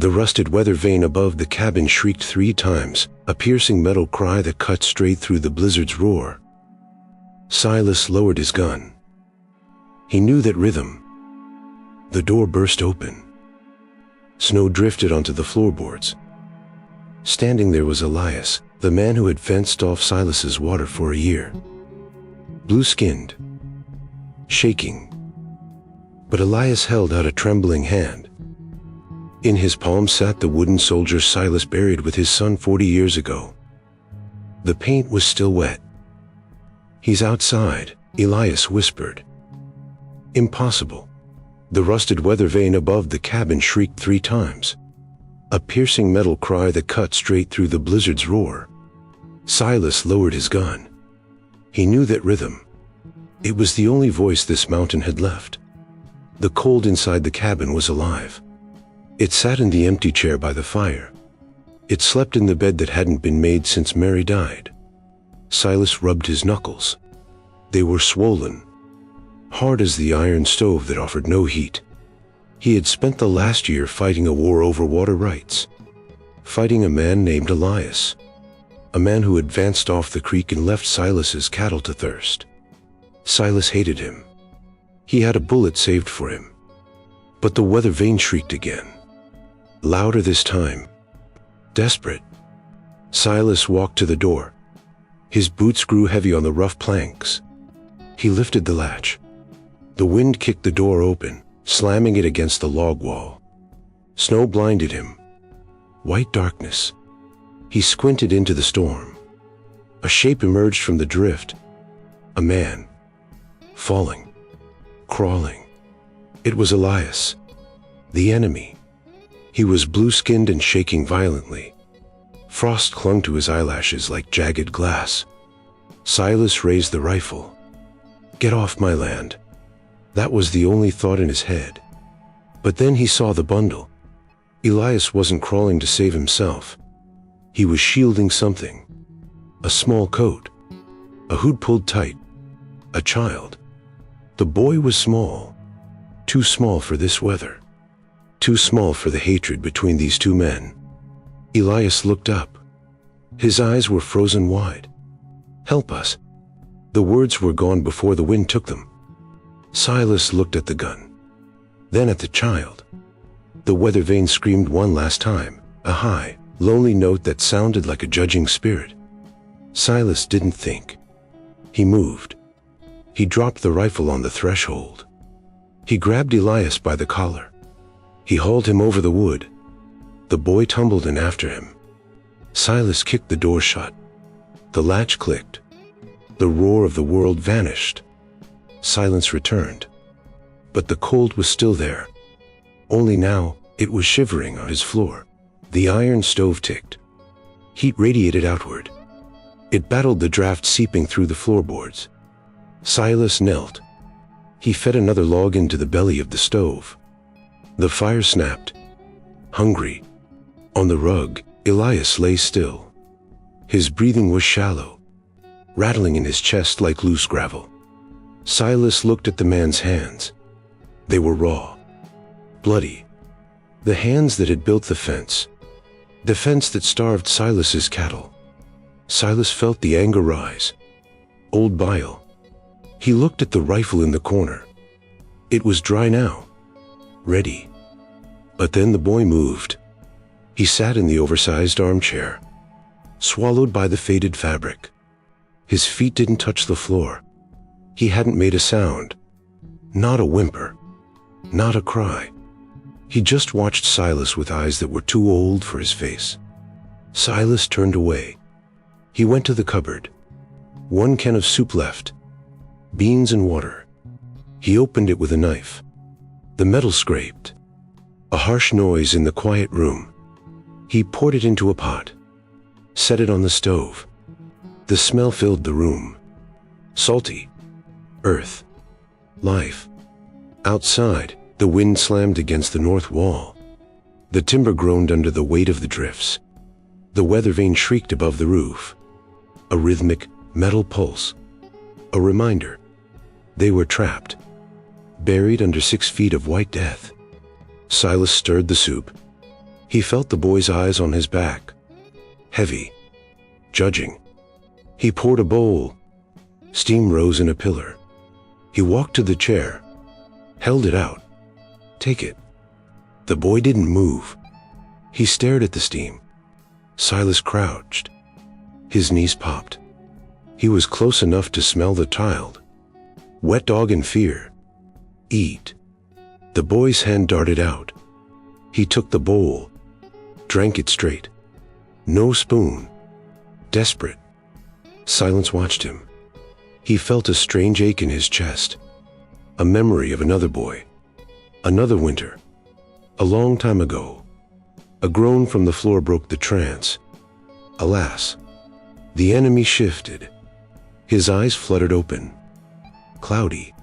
The rusted weather vane above the cabin shrieked 3 times, a piercing metal cry that cut straight through the blizzard's roar. Silas lowered his gun. He knew that rhythm. The door burst open. Snow drifted onto the floorboards. Standing there was Elias, the man who had fenced off Silas's water for a year. Blue-skinned, shaking. But Elias held out a trembling hand. In his palm sat the wooden soldier Silas buried with his son 40 years ago. The paint was still wet. "He's outside," Elias whispered. Impossible. The rusted weather vane above the cabin shrieked 3 times. A piercing metal cry that cut straight through the blizzard's roar. Silas lowered his gun. He knew that rhythm. It was the only voice this mountain had left. The cold inside the cabin was alive. It sat in the empty chair by the fire. It slept in the bed that hadn't been made since Mary died. Silas rubbed his knuckles. They were swollen, hard as the iron stove that offered no heat. He had spent the last year fighting a war over water rights, fighting a man named Elias, a man who advanced off the creek and left Silas's cattle to thirst. Silas hated him. He had a bullet saved for him. But the weather vane shrieked again, louder this time, desperate. Silas walked to the door. His boots grew heavy on the rough planks. He lifted the latch. The wind kicked the door open, slamming it against the log wall. Snow blinded him. White darkness. He squinted into the storm. A shape emerged from the drift. A man. Falling. Crawling. It was Elias. The enemy. He was blue-skinned and shaking violently. Frost clung to his eyelashes like jagged glass. Silas raised the rifle. "Get off my land." That was the only thought in his head. But then he saw the bundle. Elias wasn't crawling to save himself. He was shielding something. A small coat. A hood pulled tight. A child. The boy was small. Too small for this weather. Too small for the hatred between these 2 men. Elias looked up. His eyes were frozen wide. "Help us." The words were gone before the wind took them. Silas looked at the gun, then at the child. The weather vane screamed one last time, a high, lonely note that sounded like a judging spirit. Silas didn't think. He moved. He dropped the rifle on the threshold. He grabbed Elias by the collar. He hauled him over the wood. The boy tumbled in after him. Silas kicked the door shut. The latch clicked. The roar of the world vanished. Silence returned. But the cold was still there. Only now, it was shivering on his floor. The iron stove ticked. Heat radiated outward. It battled the draft seeping through the floorboards. Silas knelt. He fed another log into the belly of the stove. The fire snapped. Hungry. On the rug, Elias lay still. His breathing was shallow, rattling in his chest like loose gravel. Silas looked at the man's hands. They were raw, bloody. The hands that had built the fence that starved Silas's cattle. Silas felt the anger rise. Old bile. He looked at the rifle in the corner. It was dry now. Ready. But then the boy moved. He sat in the oversized armchair, swallowed by the faded fabric. His feet didn't touch the floor. He hadn't made a sound. Not a whimper. Not a cry. He just watched Silas with eyes that were too old for his face. Silas turned away. He went to the cupboard. 1 can of soup left. Beans and water. He opened it with a knife. The metal scraped. A harsh noise in the quiet room. He poured it into a pot. Set it on the stove. The smell filled the room. Salty. Earth. Life. Outside, the wind slammed against the north wall. The timber groaned under the weight of the drifts. The weather vane shrieked above the roof. A rhythmic, metal pulse. A reminder. They were trapped. Buried under 6 feet of white death. Silas stirred the soup. He felt the boy's eyes on his back, heavy, judging. He poured a bowl. Steam rose in a pillar. He walked to the chair, held it out. Take it. The boy didn't move. He stared at the steam. Silas crouched. His knees popped. He was close enough to smell the child. Wet dog in fear. Eat. The boy's hand darted out. He took the bowl, drank it straight. No spoon. Desperate. Silence watched him. He felt a strange ache in his chest. A memory of another boy. Another winter. A long time ago. A groan from the floor broke the trance. Alas. The enemy shifted. His eyes fluttered open. Cloudy.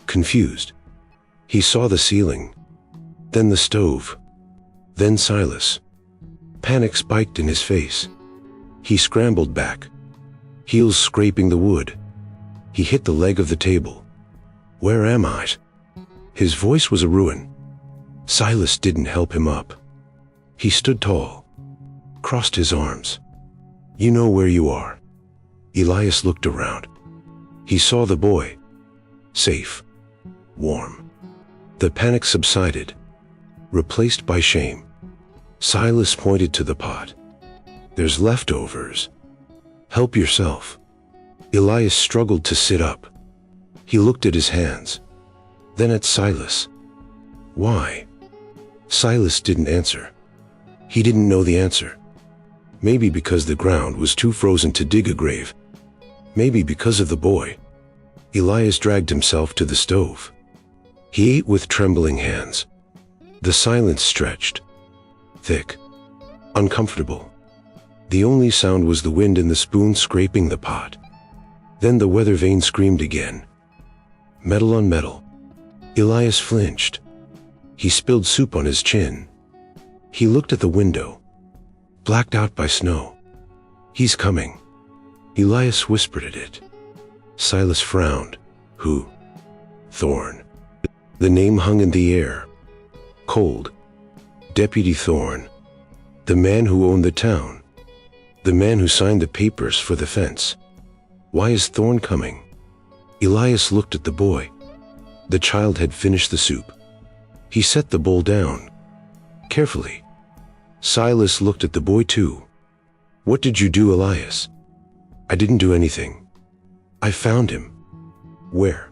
Confused. He saw the ceiling. Then the stove. Then Silas. Panic spiked in his face. He scrambled back, heels scraping the wood. He hit the leg of the table. Where am I? His voice was a ruin. Silas didn't help him up. He stood tall, crossed his arms. You know where you are. Elias looked around. He saw the boy. Safe. Warm. The panic subsided, replaced by shame. Silas pointed to the pot. There's leftovers. Help yourself. Elias struggled to sit up. He looked at his hands, then at Silas. Why? Silas didn't answer. He didn't know the answer. Maybe because the ground was too frozen to dig a grave. Maybe because of the boy. Elias dragged himself to the stove. He ate with trembling hands. The silence stretched. Thick. Uncomfortable. The only sound was the wind and the spoon scraping the pot. Then the weather vane screamed again. Metal on metal. Elias flinched. He spilled soup on his chin. He looked at the window. Blacked out by snow. He's coming. Elias whispered at it. Silas frowned. Who? Thorn. The name hung in the air. Cold. Deputy Thorn. The man who owned the town. The man who signed the papers for the fence. Why is Thorn coming? Elias looked at the boy. The child had finished the soup. He set the bowl down. Carefully. Silas looked at the boy too. What did you do, Elias? I didn't do anything. I found him. Where?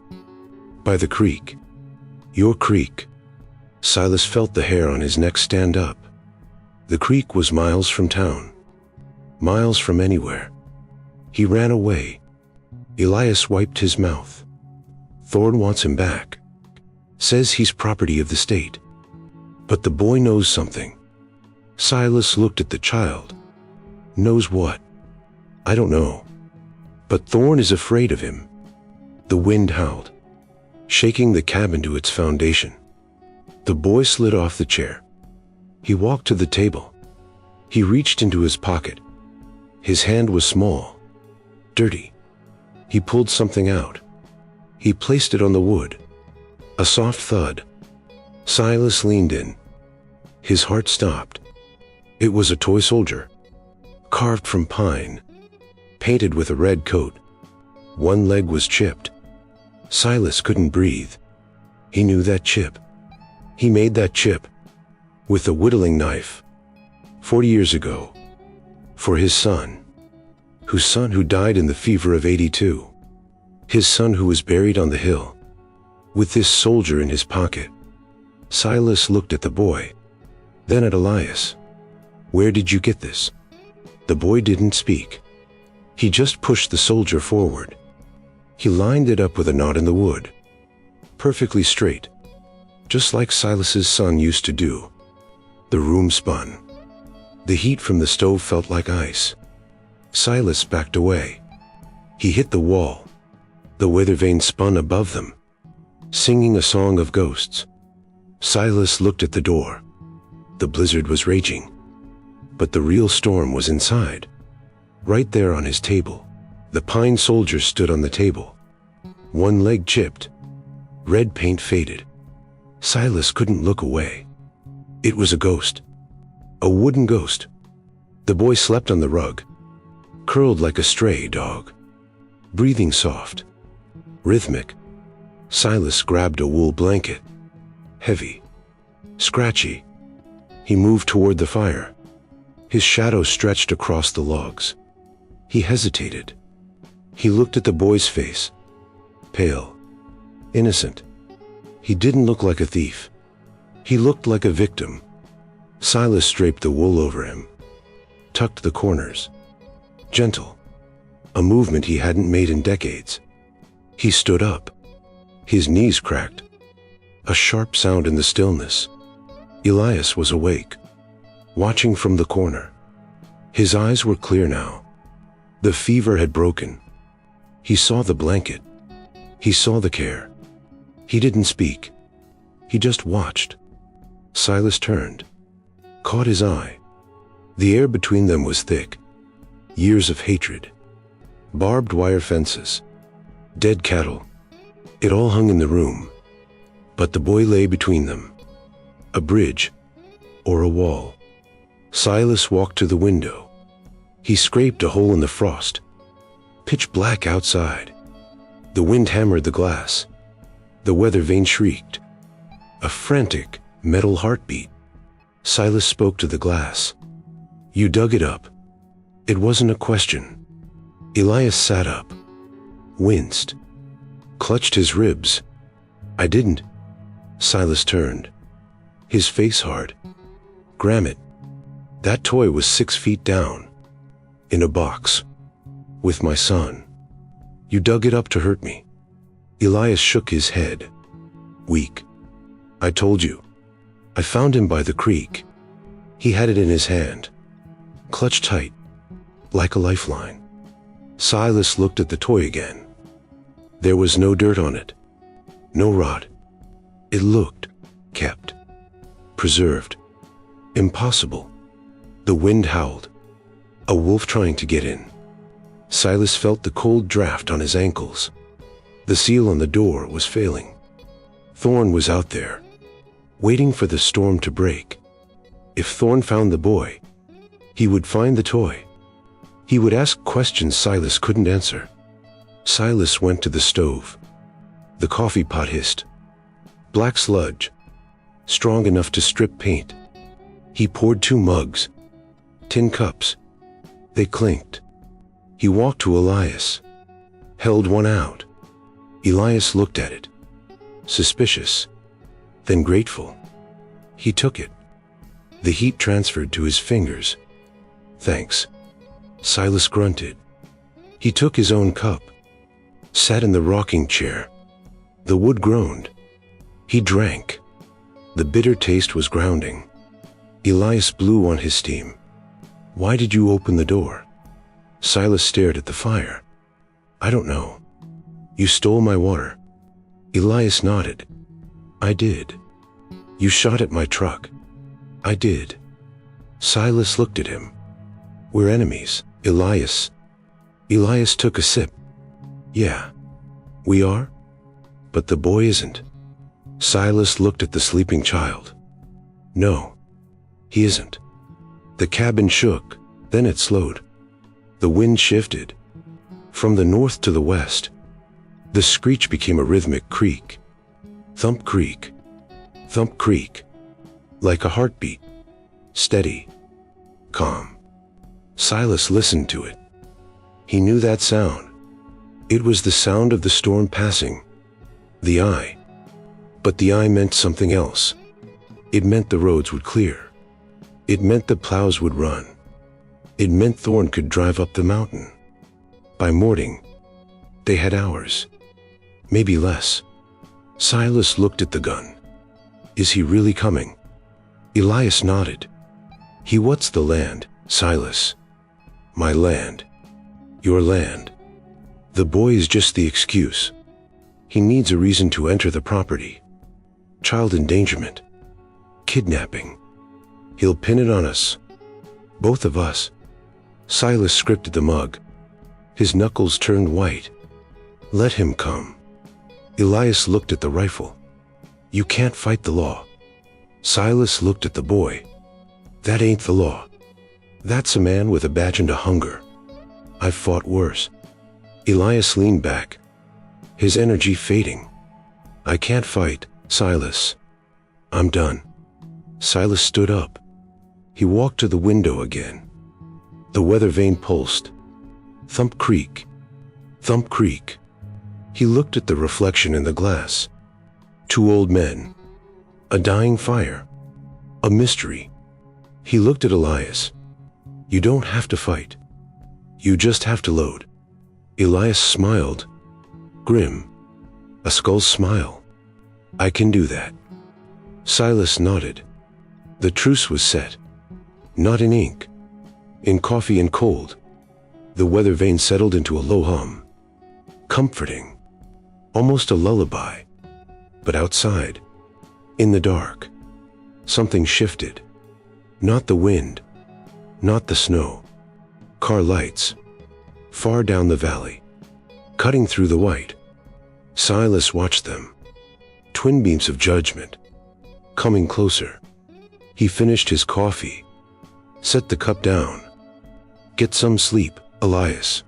By the creek. Your creek. Silas felt the hair on his neck stand up. The creek was miles from town. Miles from anywhere. He ran away. Elias wiped his mouth. Thorn wants him back. Says he's property of the state. But the boy knows something. Silas looked at the child. Knows what? I don't know. But Thorn is afraid of him. The wind howled, shaking the cabin to its foundation. The boy slid off the chair. He walked to the table. He reached into his pocket. His hand was small, dirty. He pulled something out. He placed it on the wood. A soft thud. Silas leaned in. His heart stopped. It was a toy soldier, carved from pine, painted with a red coat. One leg was chipped. Silas couldn't breathe. He knew that chip. He made that chip with a whittling knife 40 years ago for his son, who died in the fever of '82. His son who was buried on the hill with this soldier in his pocket. Silas looked at the boy, then at Elias. Where did you get this? The boy didn't speak. He just pushed the soldier forward. He lined it up with a knot in the wood, perfectly straight, just like Silas's son used to do. The room spun. The heat from the stove felt like ice. Silas backed away. He hit the wall. The weather vane spun above them, singing a song of ghosts. Silas looked at the door. The blizzard was raging, but the real storm was inside. Right there on his table, the pine soldier stood on the table. One leg chipped. Red paint faded. Silas couldn't look away. It was a ghost. A wooden ghost. The boy slept on the rug, curled like a stray dog, breathing soft, rhythmic. Silas grabbed a wool blanket, heavy, scratchy. He moved toward the fire. His shadow stretched across the logs. He hesitated. He looked at the boy's face, pale, innocent. He didn't look like a thief. He looked like a victim. Silas draped the wool over him, tucked the corners. Gentle, a movement he hadn't made in decades. He stood up. His knees cracked. A sharp sound in the stillness. Elias was awake, watching from the corner. His eyes were clear now. The fever had broken. He saw the blanket. He saw the care. He didn't speak. He just watched. Silas turned, caught his eye. The air between them was thick. Years of hatred. Barbed wire fences. Dead cattle. It all hung in the room. But the boy lay between them. A bridge, or a wall. Silas walked to the window. He scraped a hole in the frost. Pitch black outside. The wind hammered the glass. The weather vane shrieked. A frantic, metal heartbeat. Silas spoke to the glass. You dug it up. It wasn't a question. Elias sat up, winced, clutched his ribs. I didn't. Silas turned, his face hard. Grammit. That toy was 6 feet down, in a box, with my son. You dug it up to hurt me. Elias shook his head, weak. I told you. I found him by the creek. He had it in his hand, clutched tight, like a lifeline. Silas looked at the toy again. There was no dirt on it, no rot. It looked kept, preserved. Impossible. The wind howled. A wolf trying to get in. Silas felt the cold draft on his ankles. The seal on the door was failing. Thorn was out there, waiting for the storm to break. If Thorn found the boy, he would find the toy. He would ask questions Silas couldn't answer. Silas went to the stove. The coffee pot hissed. Black sludge, strong enough to strip paint. He poured 2 mugs, tin cups. They clinked. He walked to Elias, held one out. Elias looked at it, suspicious, then grateful. He took it. The heat transferred to his fingers. Thanks. Silas grunted. He took his own cup, sat in the rocking chair. The wood groaned. He drank. The bitter taste was grounding. Elias blew on his steam. Why did you open the door? Silas stared at the fire. I don't know. You stole my water. Elias nodded. I did. You shot at my truck. I did. Silas looked at him. We're enemies, Elias. Elias took a sip. Yeah, we are? But the boy isn't. Silas looked at the sleeping child. No, he isn't. The cabin shook, then it slowed. The wind shifted. From the north to the west. The screech became a rhythmic creak. Thump creak. Thump creak. Like a heartbeat. Steady. Calm. Silas listened to it. He knew that sound. It was the sound of the storm passing. The eye. But the eye meant something else. It meant the roads would clear. It meant the plows would run. It meant Thorn could drive up the mountain. By morning, they had hours. Maybe less. Silas looked at the gun. Is he really coming? Elias nodded. What's the land, Silas? My land. Your land. The boy is just the excuse. He needs a reason to enter the property. Child endangerment. Kidnapping. He'll pin it on us. Both of us. Silas scripted the mug. His knuckles turned white. Let him come. Elias looked at the rifle. You can't fight the law. Silas looked at the boy. That ain't the law. That's a man with a badge and a hunger. I've fought worse. Elias leaned back, his energy fading. I can't fight, Silas. I'm done. Silas stood up. He walked to the window again. The weather vane pulsed. Thump creak. Thump creak. He looked at the reflection in the glass. Two old men. A dying fire. A mystery. He looked at Elias. You don't have to fight. You just have to load. Elias smiled. Grim. A skull's smile. I can do that. Silas nodded. The truce was set. Not in ink. In coffee and cold. The weather vane settled into a low hum. Comforting. Almost a lullaby. But outside, in the dark, something shifted. Not the wind. Not the snow. Car lights. Far down the valley. Cutting through the white. Silas watched them. Twin beams of judgment. Coming closer. He finished his coffee. Set the cup down. Get some sleep, Elias.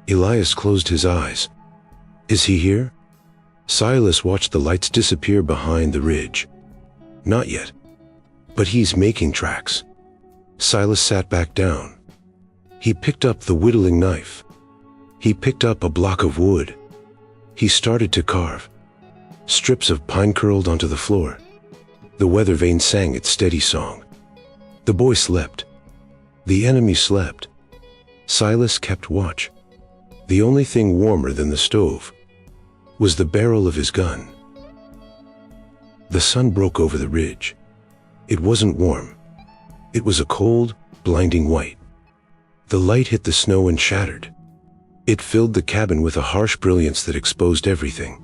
Elias closed his eyes. Is he here? Silas watched the lights disappear behind the ridge. Not yet. But he's making tracks. Silas sat back down. He picked up the whittling knife. He picked up a block of wood. He started to carve. Strips of pine curled onto the floor. The weather vane sang its steady song. The boy slept. The enemy slept. Silas kept watch. The only thing warmer than the stove was the barrel of his gun. The sun broke over the ridge. It wasn't warm. It was a cold, blinding white. The light hit the snow and shattered. It filled the cabin with a harsh brilliance that exposed everything.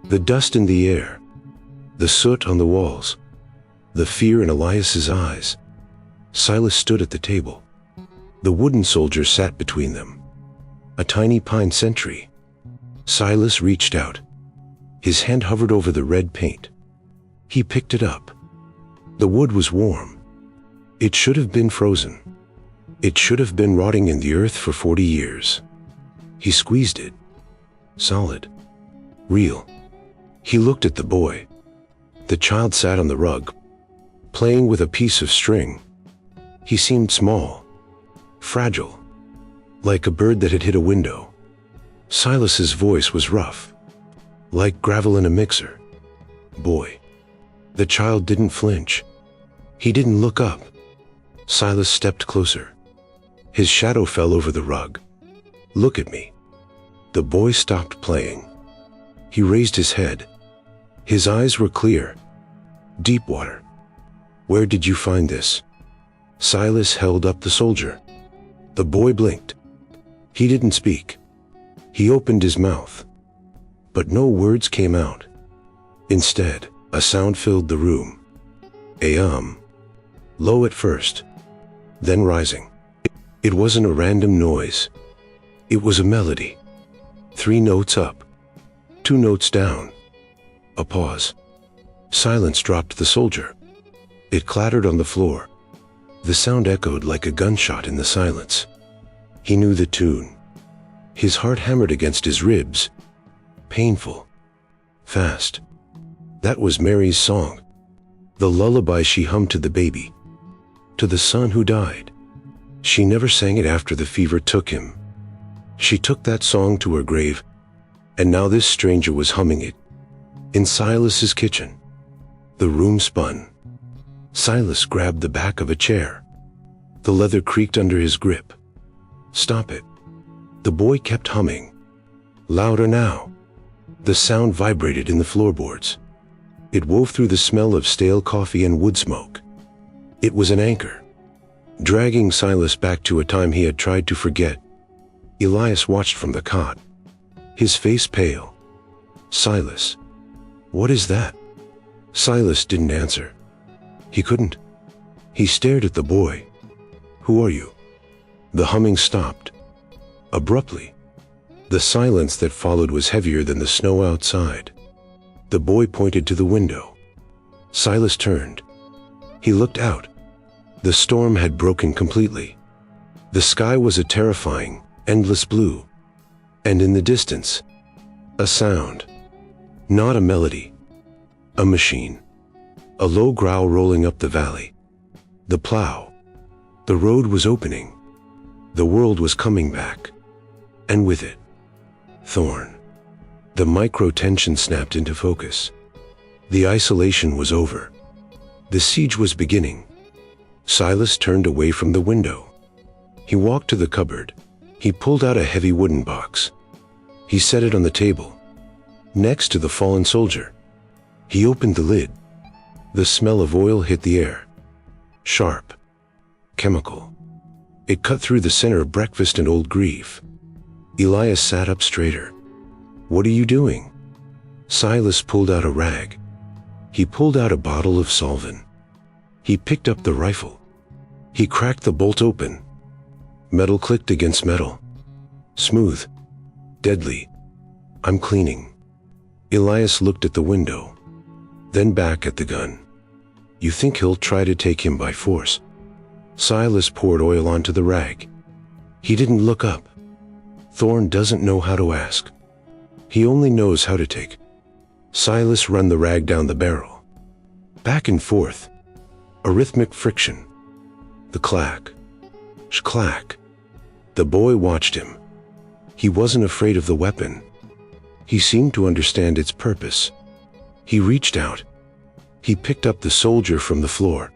The dust in the air, the soot on the walls, the fear in Elias's eyes. Silas stood at the table. The wooden soldier sat between them. A tiny pine sentry. Silas reached out. His hand hovered over the red paint. He picked it up. The wood was warm. It should have been frozen. It should have been rotting in the earth for 40 years. He squeezed it. Solid. Real. He looked at the boy. The child sat on the rug, playing with a piece of string. He seemed small, fragile, like a bird that had hit a window. Silas's voice was rough, like gravel in a mixer. Boy. The child didn't flinch. He didn't look up. Silas stepped closer. His shadow fell over the rug. Look at me. The boy stopped playing. He raised his head. His eyes were clear. Deep water. Where did you find this? Silas held up the soldier. The boy blinked. He didn't speak. He opened his mouth. But no words came out. Instead, a sound filled the room. Low at first, then rising. It wasn't a random noise. It was a melody. 3 notes up, 2 notes down. A pause. Silence dropped the soldier. It clattered on the floor. The sound echoed like a gunshot in the silence. He knew the tune. His heart hammered against his ribs. Painful. Fast. That was Mary's song. The lullaby she hummed to the baby. To the son who died. She never sang it after the fever took him. She took that song to her grave, and now this stranger was humming it. In Silas's kitchen. The room spun. Silas grabbed the back of a chair. The leather creaked under his grip. Stop it. The boy kept humming. Louder now. The sound vibrated in the floorboards. It wove through the smell of stale coffee and wood smoke. It was an anchor, dragging Silas back to a time he had tried to forget. Elias watched from the cot, his face pale. Silas. What is that? Silas didn't answer. He couldn't. He stared at the boy. Who are you? The humming stopped. Abruptly. The silence that followed was heavier than the snow outside. The boy pointed to the window. Silas turned. He looked out. The storm had broken completely. The sky was a terrifying, endless blue. And in the distance, a sound. Not a melody. A machine. A low growl rolling up the valley. The plow. The road was opening. The world was coming back. And with it, Thorn. The micro-tension snapped into focus. The isolation was over. The siege was beginning. Silas turned away from the window. He walked to the cupboard. He pulled out a heavy wooden box. He set it on the table, next to the fallen soldier. He opened the lid. The smell of oil hit the air. Sharp. Chemical. It cut through the center of breakfast and old grief. Elias sat up straighter. "What are you doing?" Silas pulled out a rag. He pulled out a bottle of solvent. He picked up the rifle. He cracked the bolt open. Metal clicked against metal. Smooth. Deadly. "I'm cleaning." Elias looked at the window, then back at the gun. "You think he'll try to take him by force?" Silas poured oil onto the rag. He didn't look up. Thorn doesn't know how to ask. He only knows how to take. Silas ran the rag down the barrel. Back and forth. A rhythmic friction. The clack. Sh-clack. The boy watched him. He wasn't afraid of the weapon. He seemed to understand its purpose. He reached out. He picked up the soldier from the floor.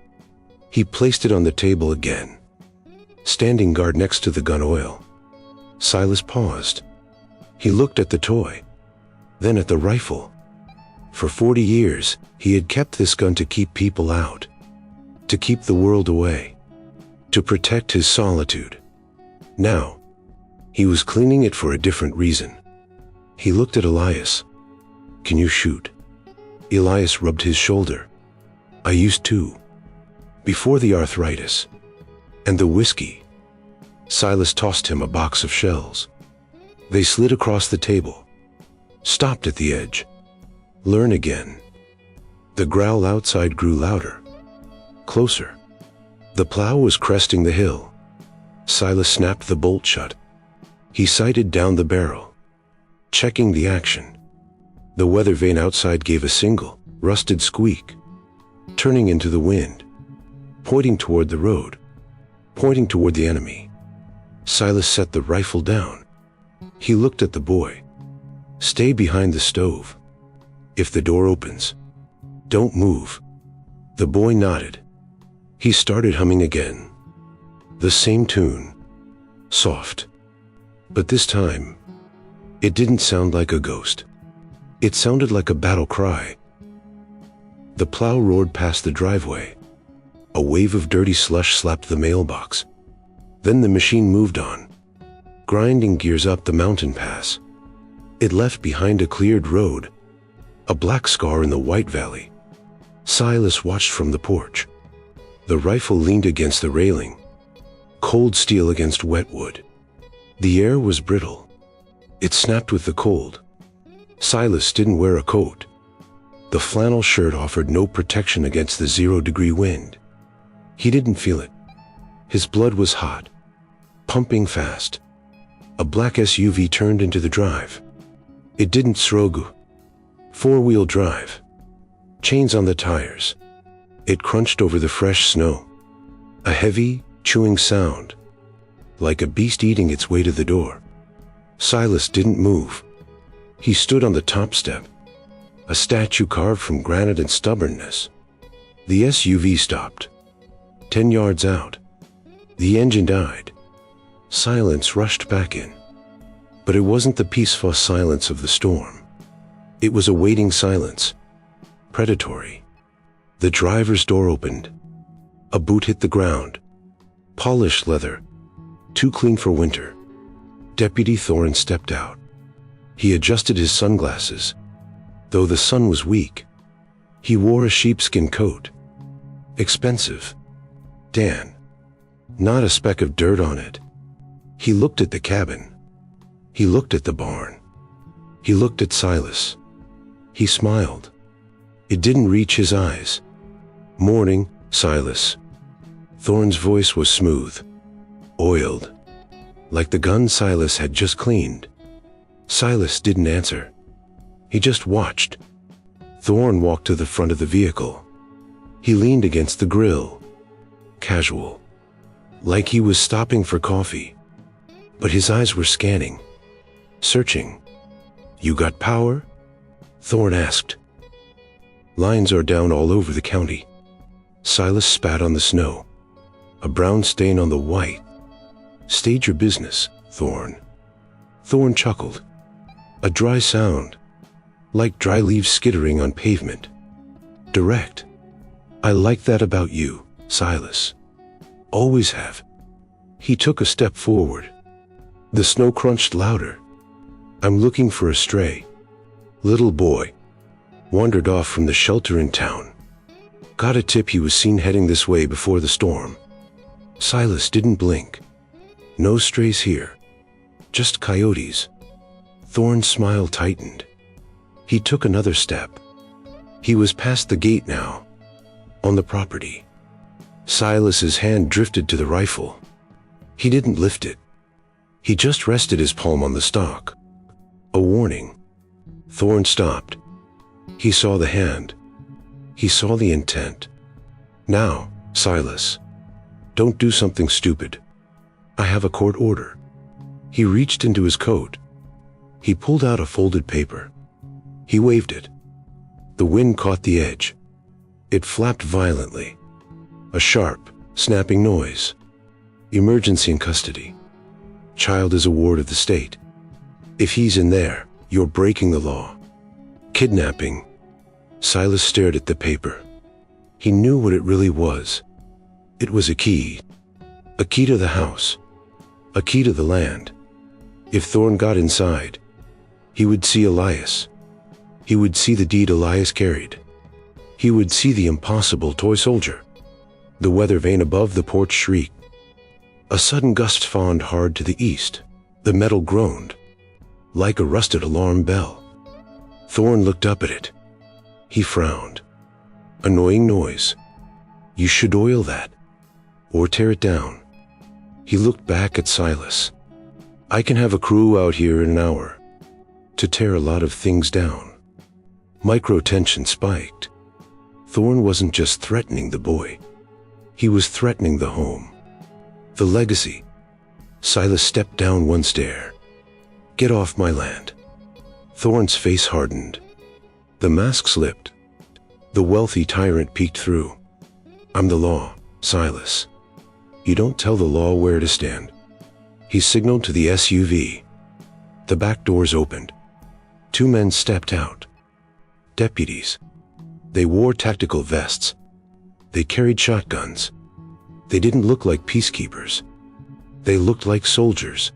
He placed it on the table again, standing guard next to the gun oil. Silas paused. He looked at the toy, then at the rifle. For 40 years, he had kept this gun to keep people out, to keep the world away, to protect his solitude. Now, he was cleaning it for a different reason. He looked at Elias. "Can you shoot?" Elias rubbed his shoulder. "I used to. Before the arthritis. And the whiskey." Silas tossed him a box of shells. They slid across the table, stopped at the edge. "Learn again." The growl outside grew louder. Closer. The plow was cresting the hill. Silas snapped the bolt shut. He sighted down the barrel, checking the action. The weather vane outside gave a single, rusted squeak, turning into the wind, pointing toward the road, pointing toward the enemy. Silas set the rifle down. He looked at the boy. "Stay behind the stove. If the door opens, don't move." The boy nodded. He started humming again. The same tune. Soft. But this time, it didn't sound like a ghost. It sounded like a battle cry. The plow roared past the driveway. A wave of dirty slush slapped the mailbox. Then the machine moved on, grinding gears up the mountain pass. It left behind a cleared road, a black scar in the white valley. Silas watched from the porch. The rifle leaned against the railing, cold steel against wet wood. The air was brittle. It snapped with the cold. Silas didn't wear a coat. The flannel shirt offered no protection against the 0-degree wind. He didn't feel it. His blood was hot, pumping fast. A black SUV turned into the drive. It didn't srogu. 4-wheel drive. Chains on the tires. It crunched over the fresh snow. A heavy, chewing sound, like a beast eating its way to the door. Silas didn't move. He stood on the top step, a statue carved from granite and stubbornness. The SUV stopped. 10 yards out. The engine died. Silence rushed back in. But it wasn't the peaceful silence of the storm. It was a waiting silence. Predatory. The driver's door opened. A boot hit the ground. Polished leather. Too clean for winter. Deputy Thorne stepped out. He adjusted his sunglasses. Though the sun was weak, he wore a sheepskin coat. Expensive. Dan. Not a speck of dirt on it. He looked at the cabin. He looked at the barn. He looked at Silas. He smiled. It didn't reach his eyes. "Morning, Silas." Thorn's voice was smooth, oiled, like the gun Silas had just cleaned. Silas didn't answer. He just watched. Thorn walked to the front of the vehicle. He leaned against the grill, casual, like he was stopping for coffee. But his eyes were scanning, searching. "You got power?" Thorn asked. "Lines are down all over the county." Silas spat on the snow, a brown stain on the white. "State your business, Thorn." Thorn chuckled, a dry sound, like dry leaves skittering on pavement. "Direct. I like that about you, Silas. Always have." He took a step forward. The snow crunched louder. "I'm looking for a stray little boy. Wandered off from the shelter in town. Got a tip he was seen heading this way before the storm." Silas didn't blink. "No strays here. Just coyotes." Thorn's smile tightened. He took another step. He was past the gate now, on the property. Silas's hand drifted to the rifle. He didn't lift it. He just rested his palm on the stock. A warning. Thorn stopped. He saw the hand. He saw the intent. "Now, Silas, don't do something stupid. I have a court order." He reached into his coat. He pulled out a folded paper. He waved it. The wind caught the edge. It flapped violently. A sharp, snapping noise. "Emergency in custody. Child is a ward of the state. If he's in there, you're breaking the law. Kidnapping." Silas stared at the paper. He knew what it really was. It was a key. A key to the house. A key to the land. If Thorn got inside, he would see Elias. He would see the deed Elias carried. He would see the impossible toy soldier. The weather vane above the porch shrieked. A sudden gust fawned hard to the east. The metal groaned, like a rusted alarm bell. Thorn looked up at it. He frowned. "Annoying noise. You should oil that, or tear it down." He looked back at Silas. "I can have a crew out here in an hour to tear a lot of things down." Micro-tension spiked. Thorn wasn't just threatening the boy. He was threatening the home. The legacy. Silas stepped down one stair. "Get off my land." Thorn's face hardened. The mask slipped. The wealthy tyrant peeked through. "I'm the law, Silas. You don't tell the law where to stand." He signaled to the SUV. The back doors opened. Two men stepped out. Deputies. They wore tactical vests. They carried shotguns. They didn't look like peacekeepers. They looked like soldiers.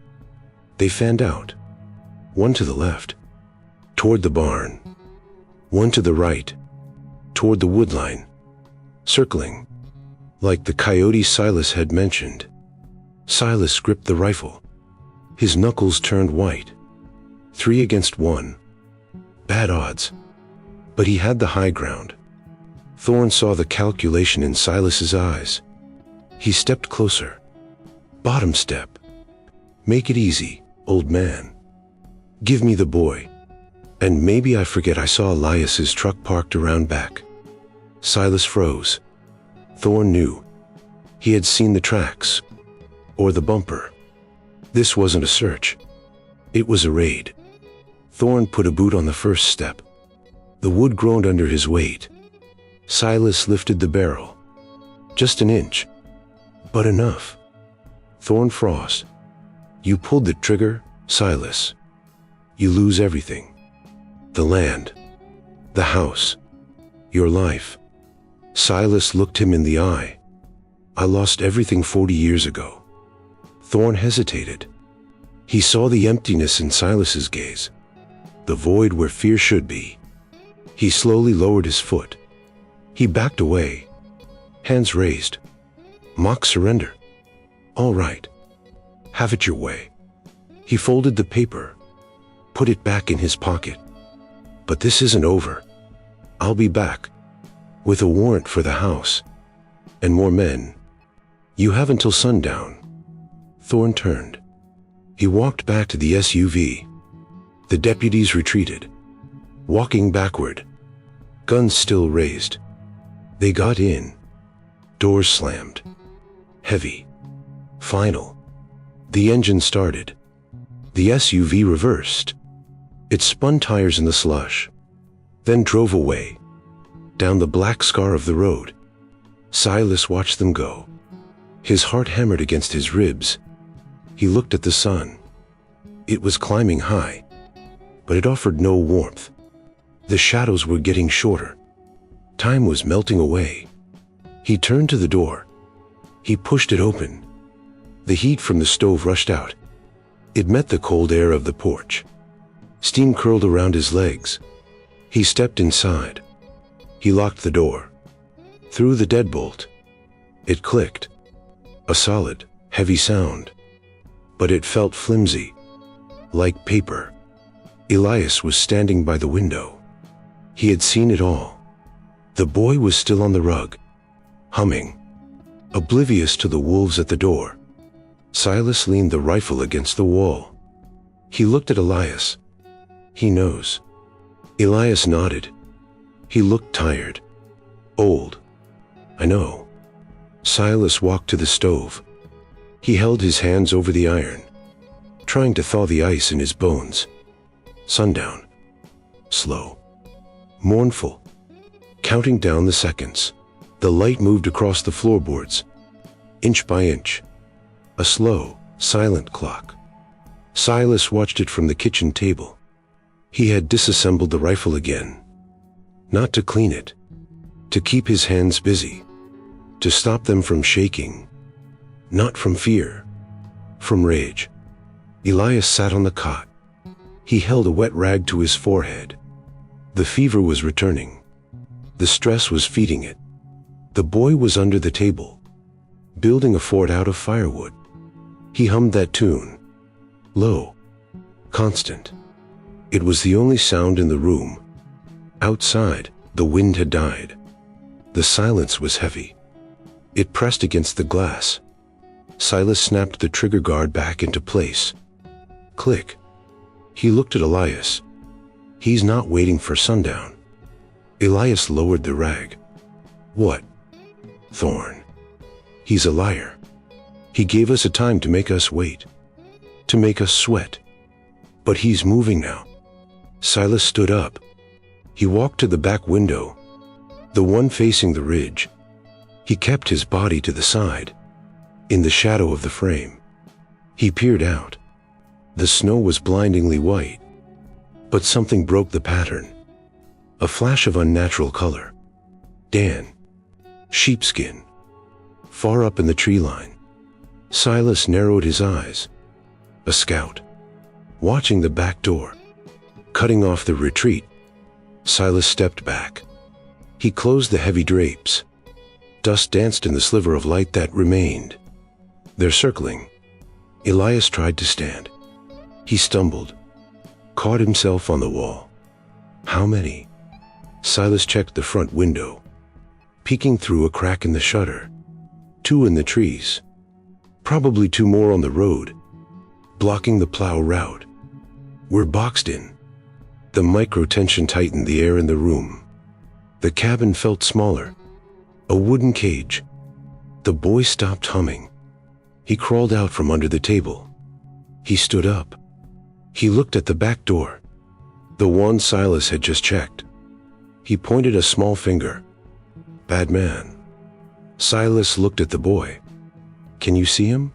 They fanned out. One to the left, toward the barn. One to the right, toward the wood line. Circling, like the coyote Silas had mentioned. Silas gripped the rifle. His knuckles turned white. 3 against 1. Bad odds. But he had the high ground. Thorn saw the calculation in Silas's eyes. He stepped closer. "Bottom step. Make it easy, old man. Give me the boy. And maybe I forget I saw Elias's truck parked around back." Silas froze. Thorn knew. He had seen the tracks. Or the bumper. This wasn't a search. It was a raid. Thorn put a boot on the first step. The wood groaned under his weight. Silas lifted the barrel. Just an inch. But enough. Thorn frosted. "You pulled the trigger, Silas. You lose everything. The land. The house. Your life." Silas looked him in the eye. "I lost everything 40 years ago." Thorn hesitated. He saw the emptiness in Silas's gaze. The void where fear should be. He slowly lowered his foot. He backed away. Hands raised. Mock surrender. "All right. Have it your way." He folded the paper. Put it back in his pocket. "But this isn't over. I'll be back. With a warrant for the house. And more men. You have until sundown. Thorne turned. He walked back to the SUV. The deputies retreated, walking backward, guns still raised. They got in. Doors slammed. Heavy. Final. The engine started. The SUV reversed. It spun tires in the slush, then drove away, down the black scar of the road. Silas watched them go. His heart hammered against his ribs. He looked at the sun. It was climbing high, but it offered no warmth. The shadows were getting shorter. Time was melting away. He turned to the door. He pushed it open. The heat from the stove rushed out. It met the cold air of the porch. Steam curled around his legs. He stepped inside. He locked the door. Threw the deadbolt. It clicked. A solid, heavy sound. But it felt flimsy, like paper. Elias was standing by the window. He had seen it all. The boy was still on the rug, humming, oblivious to the wolves at the door. Silas leaned the rifle against the wall. He looked at Elias. He knows. Elias nodded. He looked tired. Old. I know. Silas walked to the stove. He held his hands over the iron, trying to thaw the ice in his bones. Sundown. Slow. Mournful. Counting down the seconds. The light moved across the floorboards, inch by inch. A slow, silent clock. Silas watched it from the kitchen table. He had disassembled the rifle again. Not to clean it. To keep his hands busy. To stop them from shaking. Not from fear. From rage. Elias sat on the cot. He held a wet rag to his forehead. The fever was returning. The stress was feeding it. The boy was under the table, building a fort out of firewood. He hummed that tune. Low. Constant. It was the only sound in the room. Outside, the wind had died. The silence was heavy. It pressed against the glass. Silas snapped the trigger guard back into place. Click. He looked at Elias. He's not waiting for sundown. Elias lowered the rag. What? Thorne. He's a liar. He gave us a time to make us wait. To make us sweat. But he's moving now. Silas stood up. He walked to the back window, the one facing the ridge. He kept his body to the side, in the shadow of the frame. He peered out. The snow was blindingly white, but something broke the pattern. A flash of unnatural color. Dan. Sheepskin. Far up in the tree line. Silas narrowed his eyes. A scout. Watching the back door. Cutting off the retreat. Silas stepped back. He closed the heavy drapes. Dust danced in the sliver of light that remained. They're circling. Elias tried to stand. He stumbled. Caught himself on the wall. How many? Silas checked the front window, peeking through a crack in the shutter. 2 in the trees. Probably 2 more on the road, blocking the plow route. We're boxed in. The micro-tension tightened the air in the room. The cabin felt smaller. A wooden cage. The boy stopped humming. He crawled out from under the table. He stood up. He looked at the back door, the one Silas had just checked. He pointed a small finger. Bad man. Silas looked at the boy. Can you see him?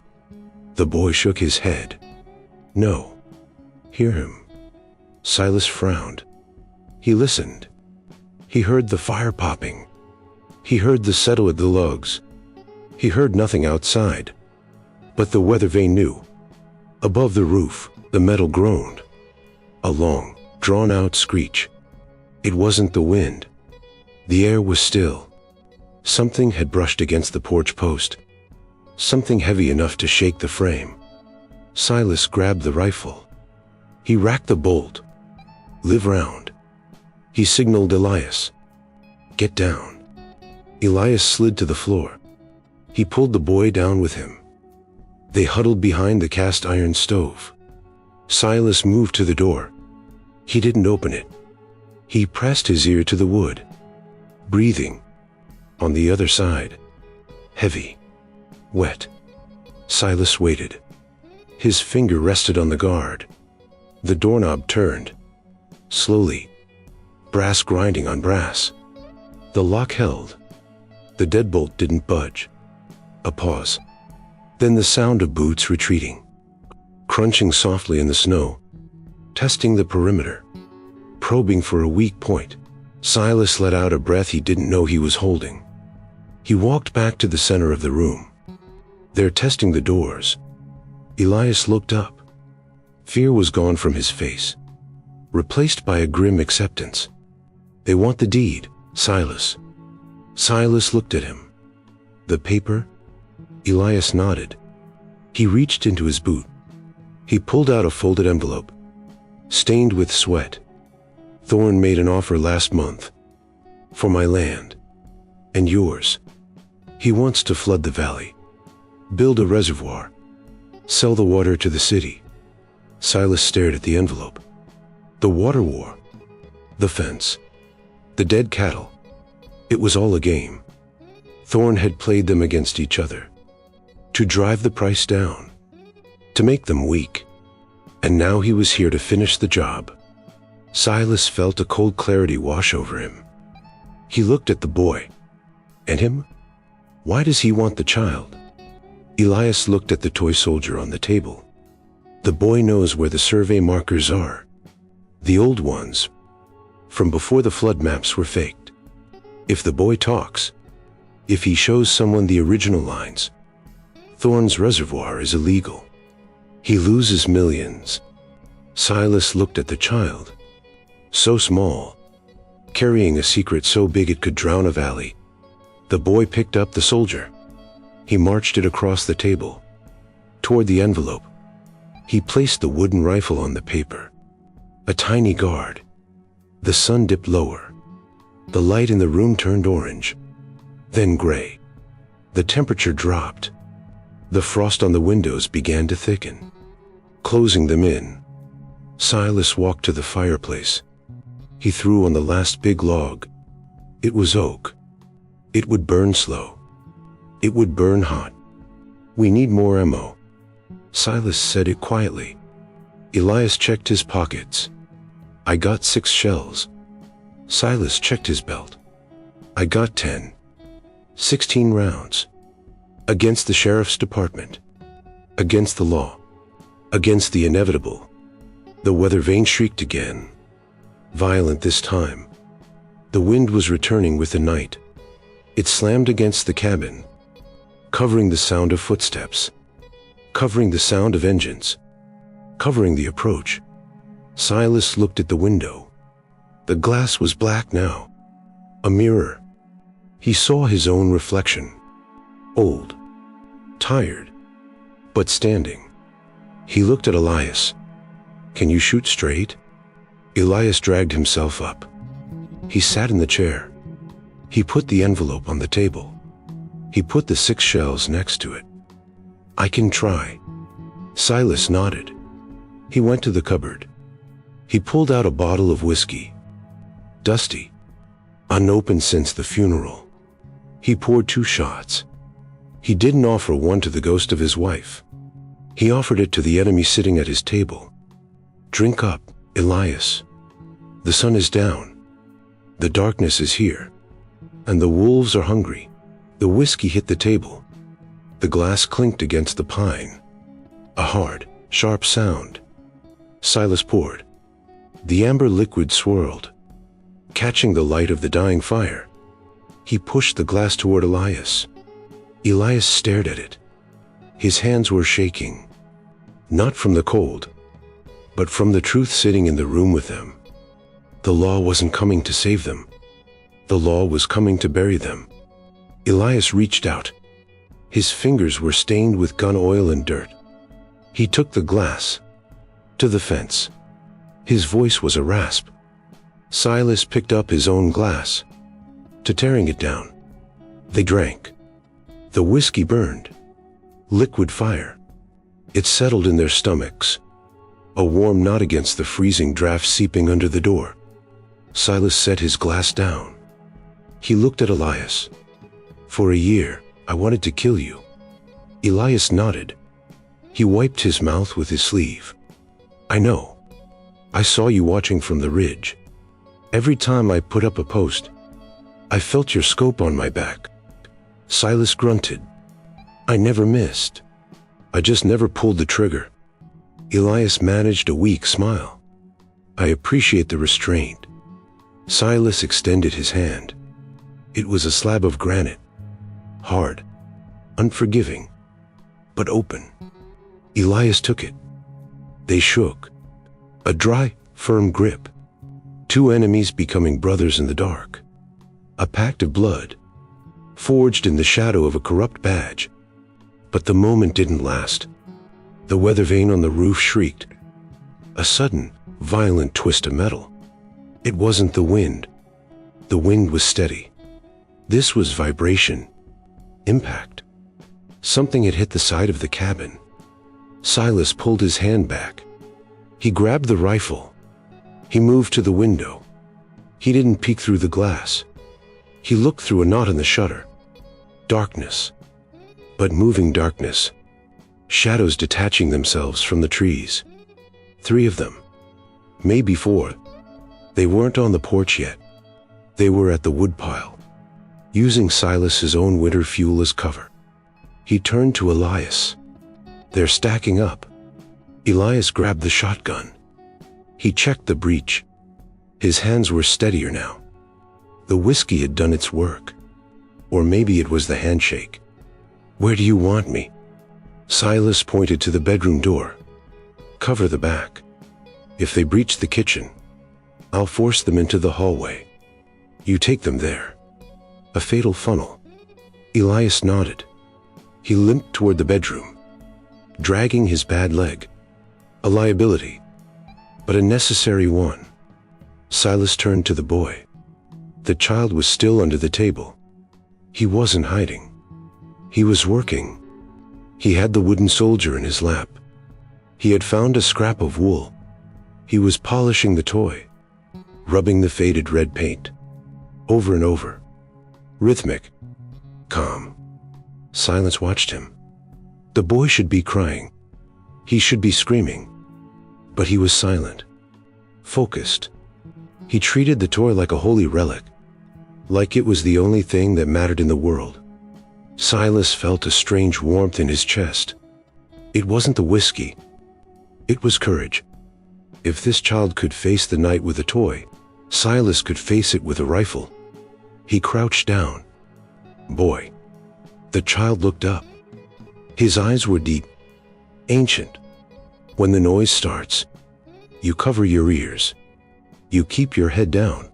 The boy shook his head. No. Hear him. Silas frowned. He listened. He heard the fire popping. He heard the settle of the logs. He heard nothing outside. But the weather vane knew. Above the roof, the metal groaned. A long, drawn-out screech. It wasn't the wind. The air was still. Something had brushed against the porch post. Something heavy enough to shake the frame. Silas grabbed the rifle. He racked the bolt. Live round. He signaled Elias. Get down. Elias slid to the floor. He pulled the boy down with him. They huddled behind the cast iron stove. Silas moved to the door. He didn't open it. He pressed his ear to the wood. Breathing. On the other side. Heavy. Wet. Silas waited. His finger rested on the guard. The doorknob turned. Slowly. Brass grinding on brass. The lock held. The deadbolt didn't budge. A pause. Then the sound of boots retreating. Crunching softly in the snow. Testing the perimeter. Probing for a weak point. Silas let out a breath he didn't know he was holding. He walked back to the center of the room. They're testing the doors. Elias looked up. Fear was gone from his face. Replaced by a grim acceptance. They want the deed, Silas. Silas looked at him. The paper? Elias nodded. He reached into his boot. He pulled out a folded envelope. Stained with sweat. Thorn made an offer last month. For my land. And yours. He wants to flood the valley. Build a reservoir. Sell the water to the city. Silas stared at the envelope. The water war. The fence. The dead cattle. It was all a game. Thorn had played them against each other. To drive the price down. To make them weak. And now he was here to finish the job. Silas felt a cold clarity wash over him. He looked at the boy. And him? Why does he want the child? Elias looked at the toy soldier on the table. The boy knows where the survey markers are. The old ones. From before the flood maps were faked. If the boy talks. If he shows someone the original lines. Thorn's reservoir is illegal. He loses millions. Silas looked at the child. So small. Carrying a secret so big it could drown a valley. The boy picked up the soldier. He marched it across the table. Toward the envelope. He placed the wooden rifle on the paper. A tiny guard. The sun dipped lower. The light in the room turned orange. Then gray. The temperature dropped. The frost on the windows began to thicken. Closing them in. Silas walked to the fireplace. He threw on the last big log. It was oak. It would burn slow. It would burn hot. We need more ammo. Silas said it quietly. Elias checked his pockets. I got 6 shells. Silas checked his belt. I got 10. 16 rounds. Against the sheriff's department. Against the law. Against the inevitable. The weather vane shrieked again. Violent this time. The wind was returning with the night. It slammed against the cabin. Covering the sound of footsteps. Covering the sound of engines. Covering the approach. Silas looked at the window. The glass was black now. A mirror. He saw his own reflection. Old. Tired. But standing. He looked at Elias. Can you shoot straight? Elias dragged himself up. He sat in the chair. He put the envelope on the table. He put the 6 shells next to it. I can try. Silas nodded. He went to the cupboard. He pulled out a bottle of whiskey. Dusty. Unopened since the funeral. He poured 2 shots. He didn't offer one to the ghost of his wife. He offered it to the enemy sitting at his table. Drink up, Elias. The sun is down. The darkness is here. And the wolves are hungry. The whiskey hit the table. The glass clinked against the pine. A hard, sharp sound. Silas poured. The amber liquid swirled. Catching the light of the dying fire. He pushed the glass toward Elias. Elias stared at it. His hands were shaking. Not from the cold, but from the truth sitting in the room with them. The law wasn't coming to save them. The law was coming to bury them. Elias reached out. His fingers were stained with gun oil and dirt. He took the glass. To the fence. His voice was a rasp. Silas picked up his own glass. To tearing it down. They drank. The whiskey burned. Liquid fire. It settled in their stomachs. A warm knot against the freezing draft seeping under the door. Silas set his glass down. He looked at Elias. For a year, I wanted to kill you. Elias nodded. He wiped his mouth with his sleeve. I know. I saw you watching from the ridge. Every time I put up a post, I felt your scope on my back. Silas grunted. I never missed. I just never pulled the trigger. Elias managed a weak smile. I appreciate the restraint. Silas extended his hand. It was a slab of granite. Hard, unforgiving, but open. Elias took it. They shook. A dry, firm grip. Two enemies becoming brothers in the dark. A pact of blood, forged in the shadow of a corrupt badge. But the moment didn't last. The weather vane on the roof shrieked. A sudden, violent twist of metal. It wasn't the wind. The wind was steady. This was vibration. Impact. Something had hit the side of the cabin. Silas pulled his hand back. He grabbed the rifle. He moved to the window. He didn't peek through the glass. He looked through a knot in the shutter. Darkness. But moving darkness. Shadows detaching themselves from the trees. 3 of them. Maybe 4. They weren't on the porch yet. They were at the woodpile, using Silas's own winter fuel as cover. He turned to Elias. They're stacking up. Elias grabbed the shotgun. He checked the breech. His hands were steadier now. The whiskey had done its work. Or maybe it was the handshake. Where do you want me? Silas pointed to the bedroom door. Cover the back. If they breach the kitchen, I'll force them into the hallway. You take them there. A fatal funnel. Elias nodded. He limped toward the bedroom, dragging his bad leg. A liability, but a necessary one. Silas turned to the boy. The child was still under the table. He wasn't hiding. He was working. He had the wooden soldier in his lap. He had found a scrap of wool. He was polishing the toy, rubbing the faded red paint. Over and over. Rhythmic. Calm. Silence watched him. The boy should be crying. He should be screaming. But he was silent. Focused. He treated the toy like a holy relic. Like it was the only thing that mattered in the world. Silas felt a strange warmth in his chest. It wasn't the whiskey. It was courage. If this child could face the night with a toy, Silas could face it with a rifle. He crouched down. Boy. The child looked up. His eyes were deep, ancient. When the noise starts, you cover your ears. You keep your head down.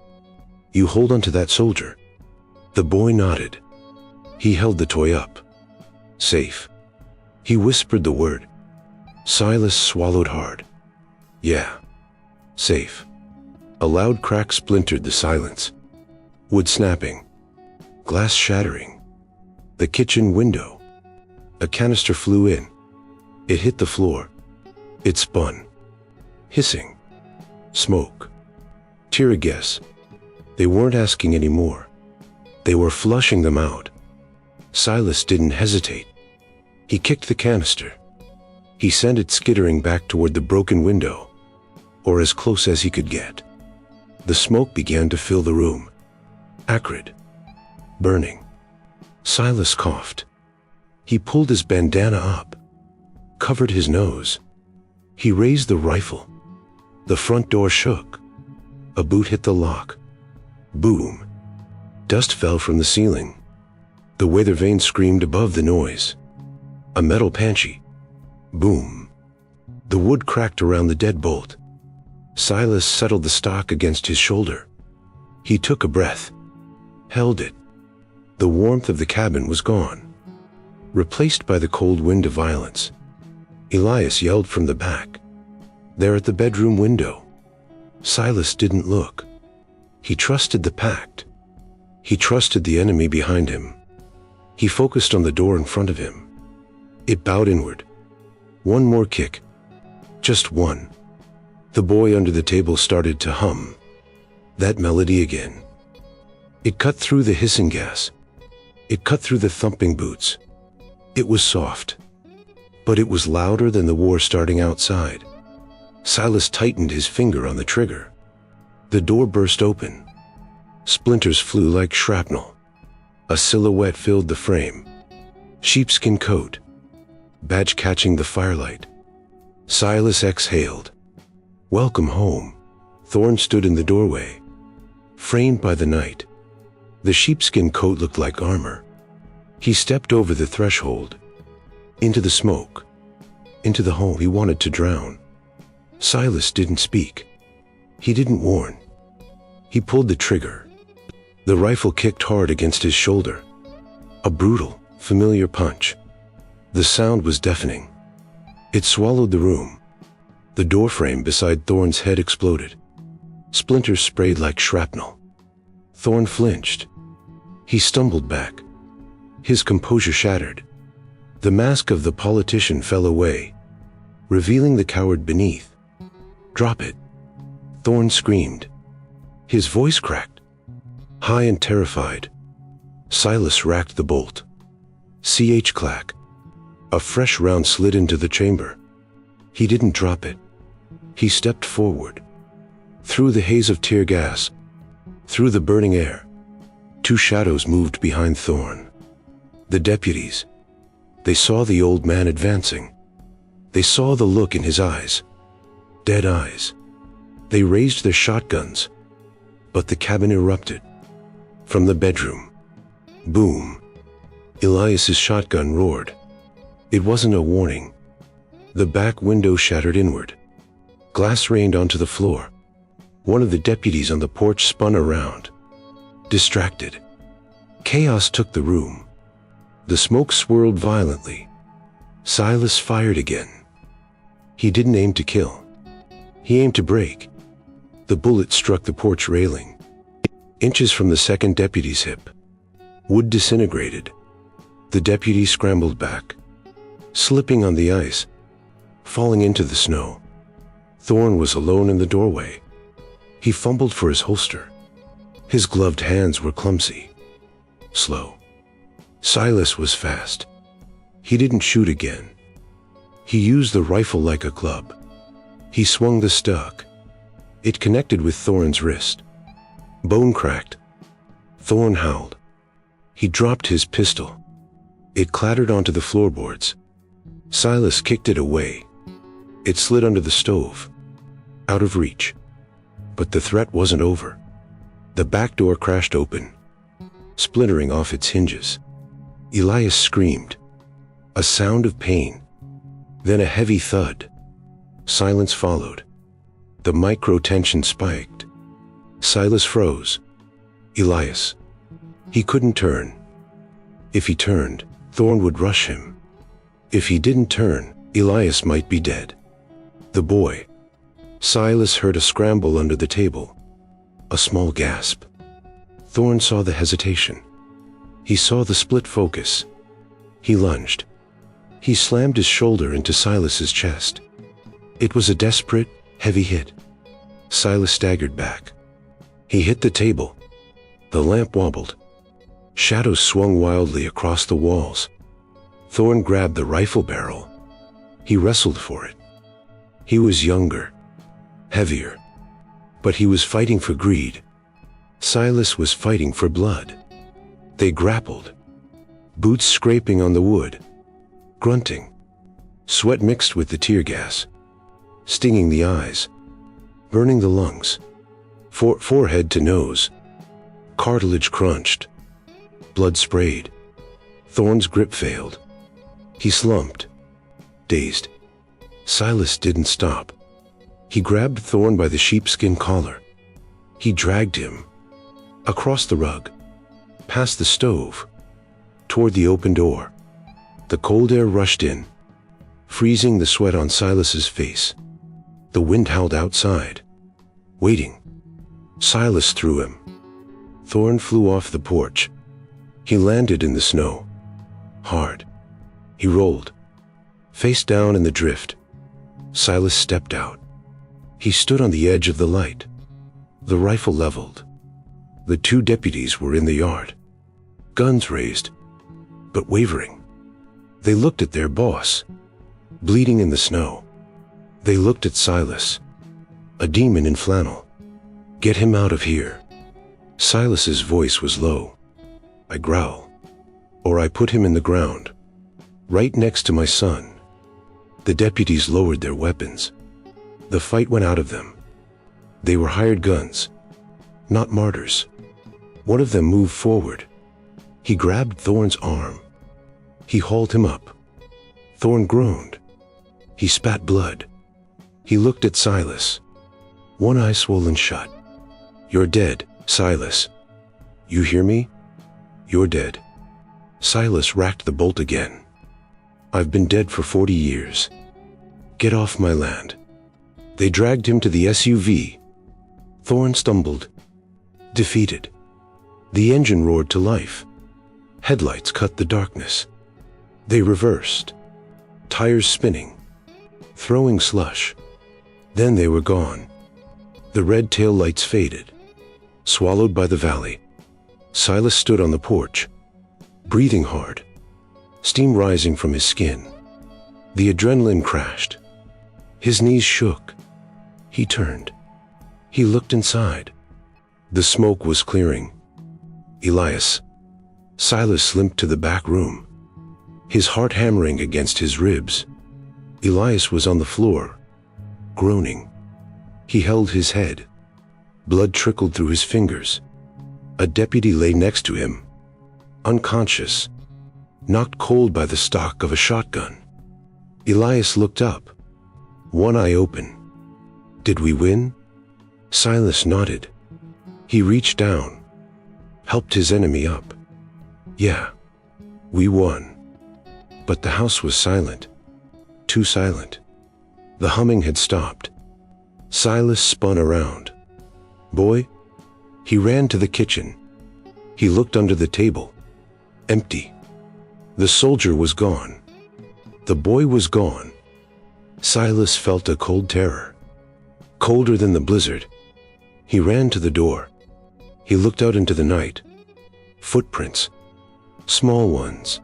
You hold onto that soldier. The boy nodded. He held the toy up. Safe. He whispered the word. Silas swallowed hard. Yeah. Safe. A loud crack splintered the silence. Wood snapping. Glass shattering. The kitchen window. A canister flew in. It hit the floor. It spun. Hissing. Smoke. Tear gas. They weren't asking anymore. They were flushing them out. Silas didn't hesitate. He kicked the canister. He sent it skittering back toward the broken window, or as close as he could get. The smoke began to fill the room. Acrid. Burning. Silas coughed. He pulled his bandana up, covered his nose. He raised the rifle. The front door shook. A boot hit the lock. Boom. Dust fell from the ceiling. The weather vane screamed above the noise. A metal pantry. Boom. The wood cracked around the deadbolt. Silas settled the stock against his shoulder. He took a breath. Held it. The warmth of the cabin was gone, replaced by the cold wind of violence. Elias yelled from the back. There at the bedroom window. Silas didn't look. He trusted the pact. He trusted the enemy behind him. He focused on the door in front of him. It bowed inward. One more kick. Just one. The boy under the table started to hum. That melody again. It cut through the hissing gas. It cut through the thumping boots. It was soft. But it was louder than the war starting outside. Silas tightened his finger on the trigger. The door burst open. Splinters flew like shrapnel. A silhouette filled the frame. Sheepskin coat. Badge catching the firelight. Silas exhaled. Welcome home. Thorn stood in the doorway, framed by the night. The sheepskin coat looked like armor. He stepped over the threshold, into the smoke, into the home he wanted to drown. Silas didn't speak. He didn't warn. He pulled the trigger. The rifle kicked hard against his shoulder. A brutal, familiar punch. The sound was deafening. It swallowed the room. The doorframe beside Thorn's head exploded. Splinters sprayed like shrapnel. Thorn flinched. He stumbled back. His composure shattered. The mask of the politician fell away, revealing the coward beneath. Drop it. Thorn screamed. His voice cracked. High and terrified. Silas racked the bolt. Clack. A fresh round slid into the chamber. He didn't drop it. He stepped forward. Through the haze of tear gas. Through the burning air. Two shadows moved behind Thorn. The deputies. They saw the old man advancing. They saw the look in his eyes. Dead eyes. They raised their shotguns. But the cabin erupted. From the bedroom. Boom. Elias's shotgun roared. It wasn't a warning. The back window shattered inward. Glass rained onto the floor. One of the deputies on the porch spun around. Distracted. Chaos took the room. The smoke swirled violently. Silas fired again. He didn't aim to kill. He aimed to break. The bullet struck the porch railing, inches from the second deputy's hip. Wood disintegrated. The deputy scrambled back, slipping on the ice, falling into the snow. Thorn was alone in the doorway. He fumbled for his holster. His gloved hands were clumsy, slow. Silas was fast. He didn't shoot again. He used the rifle like a club. He swung the stock. It connected with Thorn's wrist. Bone cracked. Thorn howled. He dropped his pistol. It clattered onto the floorboards. Silas kicked it away. It slid under the stove, out of reach. But the threat wasn't over. The back door crashed open, splintering off its hinges. Elias screamed. A sound of pain. Then a heavy thud. Silence followed. The micro-tension spiked. Silas froze. Elias. He couldn't turn. If he turned, Thorn would rush him. If he didn't turn, Elias might be dead. The boy. Silas heard a scramble under the table. A small gasp. Thorn saw the hesitation. He saw the split focus. He lunged. He slammed his shoulder into Silas's chest. It was a desperate, heavy hit. Silas staggered back. He hit the table. The lamp wobbled. Shadows swung wildly across the walls. Thorn grabbed the rifle barrel. He wrestled for it. He was younger, heavier, but he was fighting for greed. Silas was fighting for blood. They grappled, boots scraping on the wood, grunting, sweat mixed with the tear gas, stinging the eyes, burning the lungs, forehead to nose. Cartilage crunched, blood sprayed. Thorn's grip failed. He slumped, dazed. Silas didn't stop. He grabbed Thorn by the sheepskin collar. He dragged him across the rug, past the stove, toward the open door. The cold air rushed in, freezing the sweat on Silas's face. The wind howled outside, waiting. Silas threw him. Thorn flew off the porch. He landed in the snow. Hard. He rolled, face down in the drift. Silas stepped out. He stood on the edge of the light, the rifle leveled. The two deputies were in the yard, guns raised, but wavering. They looked at their boss, bleeding in the snow. They looked at Silas, a demon in flannel. "Get him out of here." Silas's voice was low. "I growl, or I put him in the ground, right next to my son." The deputies lowered their weapons. The fight went out of them. They were hired guns, not martyrs. One of them moved forward. He grabbed Thorne's arm. He hauled him up. Thorne groaned. He spat blood. He looked at Silas, one eye swollen shut. "You're dead, Silas. You hear me? You're dead." Silas racked the bolt again. "I've been dead for 40 years. Get off my land." They dragged him to the SUV. Thorne stumbled, defeated. The engine roared to life. Headlights cut the darkness. They reversed, tires spinning, throwing slush. Then they were gone. The red tail lights faded, swallowed by the valley. Silas stood on the porch, breathing hard, steam rising from his skin. The adrenaline crashed. His knees shook. He turned. He looked inside. The smoke was clearing. "Elias." Silas limped to the back room, his heart hammering against his ribs. Elias was on the floor, groaning. He held his head. Blood trickled through his fingers. A deputy lay next to him, unconscious, knocked cold by the stock of a shotgun. Elias looked up, one eye open. "Did we win?" Silas nodded. He reached down, helped his enemy up. "Yeah, we won." But the house was silent, too silent. The humming had stopped. Silas spun around. "Boy?" He ran to the kitchen. He looked under the table. Empty. The soldier was gone. The boy was gone. Silas felt a cold terror, colder than the blizzard. He ran to the door. He looked out into the night. Footprints, small ones,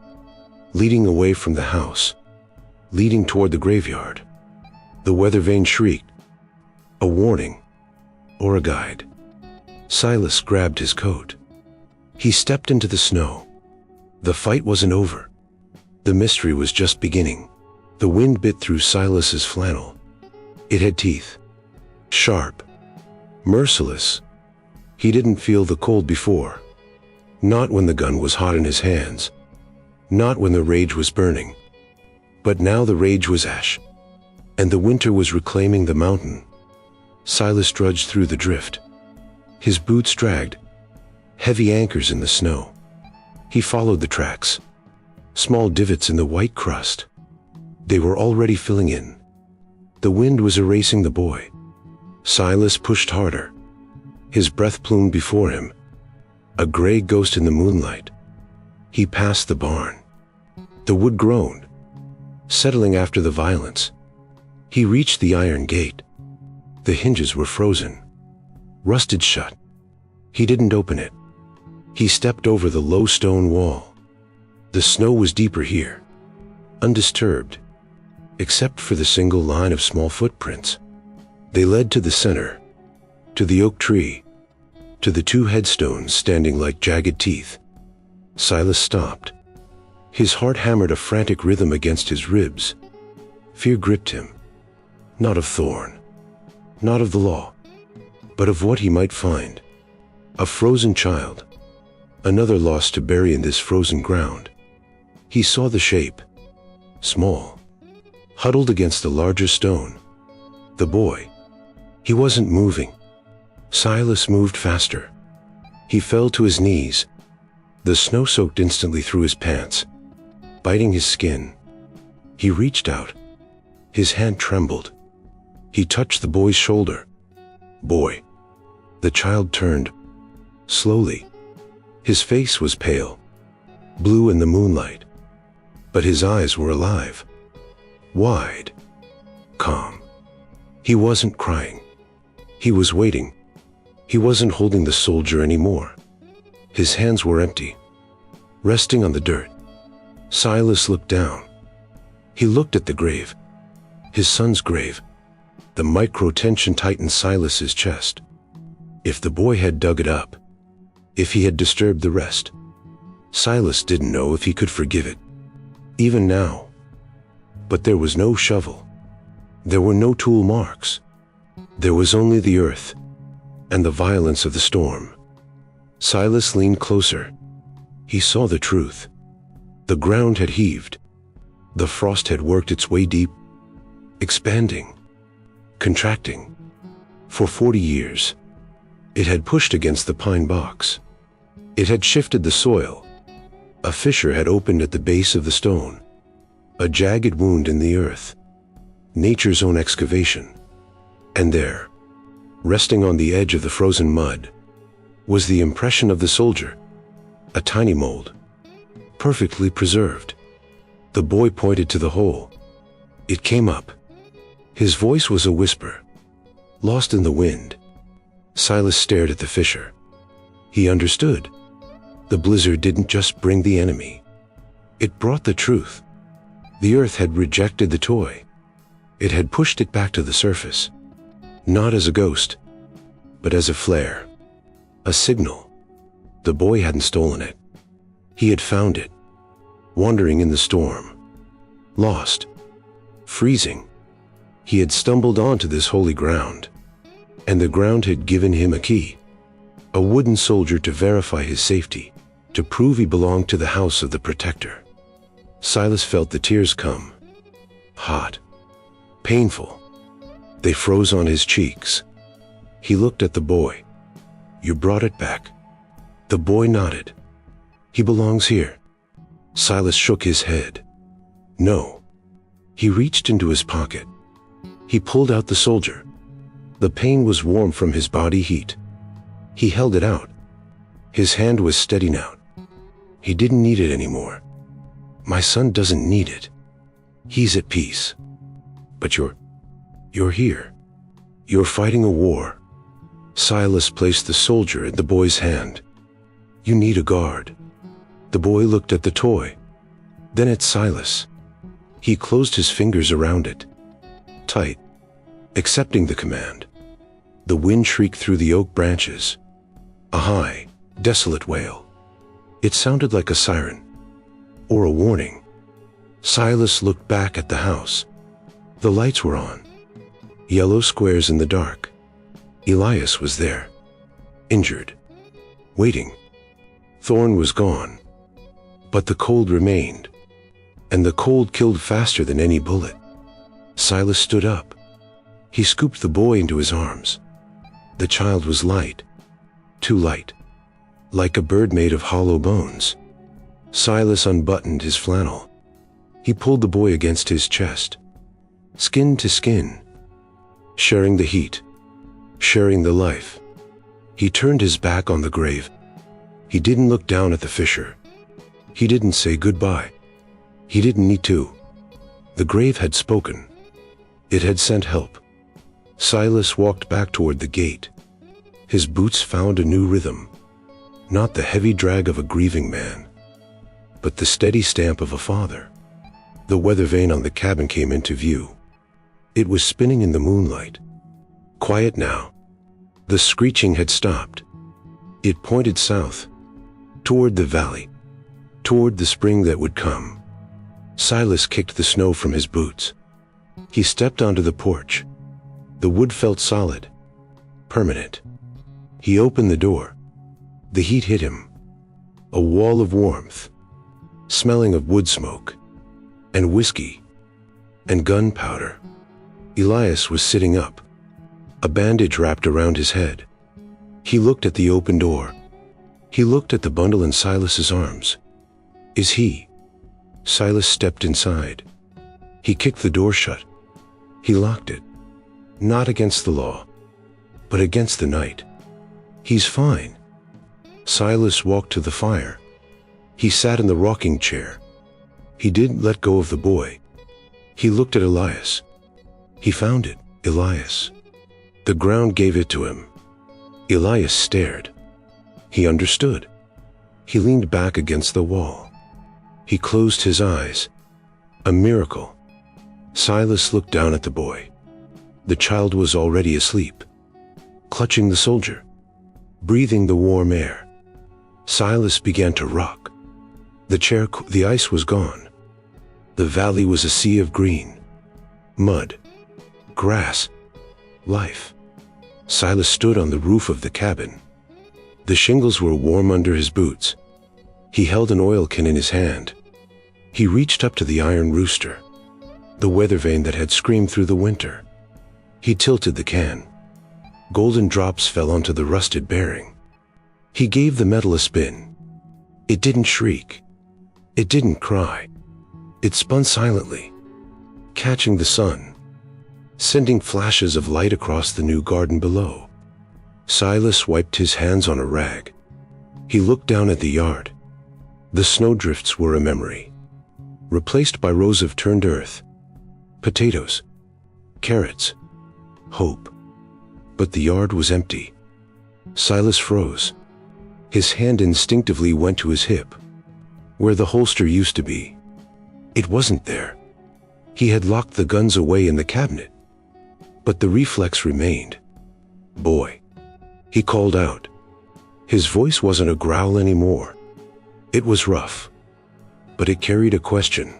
leading away from the house, leading toward the graveyard. The weather vane shrieked, a warning, or a guide. Silas grabbed his coat. He stepped into the snow. The fight wasn't over. The mystery was just beginning. The wind bit through Silas's flannel. It had teeth, sharp, merciless. He didn't feel the cold before. Not when the gun was hot in his hands. Not when the rage was burning. But now the rage was ash, and the winter was reclaiming the mountain. Silas trudged through the drift. His boots dragged, heavy anchors in the snow. He followed the tracks, small divots in the white crust. They were already filling in. The wind was erasing the boy. Silas pushed harder. His breath plumed before him, a gray ghost in the moonlight. He passed the barn. The wood groaned, settling after the violence. He reached the iron gate. The hinges were frozen, rusted shut. He didn't open it. He stepped over the low stone wall. The snow was deeper here, undisturbed, except for the single line of small footprints. They led to the center, to the oak tree, to the two headstones standing like jagged teeth. Silas stopped. His heart hammered a frantic rhythm against his ribs. Fear gripped him, not of Thorne, not of the law, but of what he might find. A frozen child, another lost to bury in this frozen ground. He saw the shape, small, huddled against a larger stone. The boy. He wasn't moving. Silas moved faster. He fell to his knees. The snow soaked instantly through his pants, biting his skin. He reached out. His hand trembled. He touched the boy's shoulder. "Boy." The child turned, slowly. His face was pale, blue in the moonlight. but his eyes were alive, wide, calm. He wasn't crying. He was waiting. He wasn't holding the soldier anymore. His hands were empty, resting on the dirt. Silas looked down. He looked at the grave, his son's grave. The micro-tension tightened Silas's chest. If the boy had dug it up, if he had disturbed the rest, Silas didn't know if he could forgive it, even now. But there was no shovel. There were no tool marks. There was only the earth and the violence of the storm. Silas leaned closer. He saw the truth. The ground had heaved. The frost had worked its way deep, expanding, contracting. For 40 years, it had pushed against the pine box. It had shifted the soil. A fissure had opened at the base of the stone, a jagged wound in the earth, nature's own excavation. And there, resting on the edge of the frozen mud, was the impression of the soldier, a tiny mold, perfectly preserved. The boy pointed to the hole. It came up. His voice was a whisper, lost in the wind. Silas stared at the fissure. He understood. The blizzard didn't just bring the enemy. It brought the truth. The earth had rejected the toy. It had pushed it back to the surface, not as a ghost, but as a flare, a signal. The boy hadn't stolen it. He had found it, wandering in the storm, lost, freezing. He had stumbled onto this holy ground, and the ground had given him a key, a wooden soldier to verify his safety, to prove he belonged to the house of the protector. Silas felt the tears come, hot, painful. They froze on his cheeks. He looked at the boy. "You brought it back." The boy nodded. "He belongs here." Silas shook his head. "No." He reached into his pocket. He pulled out the soldier. The pain was warm from his body heat. He held it out. His hand was steady now. He didn't need it anymore. "My son doesn't need it. He's at peace. But you're here. You're fighting a war." Silas placed the soldier in the boy's hand. "You need a guard." The boy looked at the toy, then at Silas. He closed his fingers around it, tight, accepting the command. The wind shrieked through the oak branches, a high, desolate wail. It sounded like a siren, or a warning. Silas looked back at the house. The lights were on, yellow squares in the dark. Elias was there, injured, waiting. Thorn was gone, but the cold remained, and the cold killed faster than any bullet. Silas stood up. He scooped the boy into his arms. The child was light, too light, like a bird made of hollow bones. Silas unbuttoned his flannel. He pulled the boy against his chest, skin to skin, sharing the heat, sharing the life. He turned his back on the grave. He didn't look down at the fissure. He didn't say goodbye. He didn't need to. The grave had spoken. It had sent help. Silas walked back toward the gate. His boots found a new rhythm, not the heavy drag of a grieving man, but the steady stamp of a father. The weather vane on the cabin came into view. It was spinning in the moonlight. Quiet now. The screeching had stopped. It pointed south, toward the valley, toward the spring that would come. Silas kicked the snow from his boots. He stepped onto the porch. The wood felt solid, permanent. He opened the door. The heat hit him, a wall of warmth, smelling of wood smoke, and whiskey, and gunpowder. Elias was sitting up, a bandage wrapped around his head. He looked at the open door. He looked at the bundle in Silas's arms. "Is he?" Silas stepped inside. He kicked the door shut. He locked it, not against the law, but against the night. "He's fine." Silas walked to the fire. He sat in the rocking chair. He didn't let go of the boy. He looked at Elias. He found it, Elias. The ground gave it to him. Elias stared. He understood. He leaned back against the wall. He closed his eyes. A miracle. Silas looked down at the boy. The child was already asleep, clutching the soldier, breathing the warm air. Silas began to rock. The ice was gone. The valley was a sea of green, mud, grass, life. Silas stood on the roof of the cabin. The shingles were warm under his boots. He held an oil can in his hand. He reached up to the iron rooster, the weather vane that had screamed through the winter. He tilted the can. Golden drops fell onto the rusted bearing. He gave the metal a spin. It didn't shriek. It didn't cry. It spun silently, catching the sun, sending flashes of light across the new garden below. Silas wiped his hands on a rag. He looked down at the yard. The snowdrifts were a memory, replaced by rows of turned earth, potatoes, carrots, hope. But the yard was empty. Silas froze. His hand instinctively went to his hip, where the holster used to be. It wasn't there. He had locked the guns away in the cabinet. But the reflex remained. "Boy," he called out. His voice wasn't a growl anymore. It was rough, but it carried a question,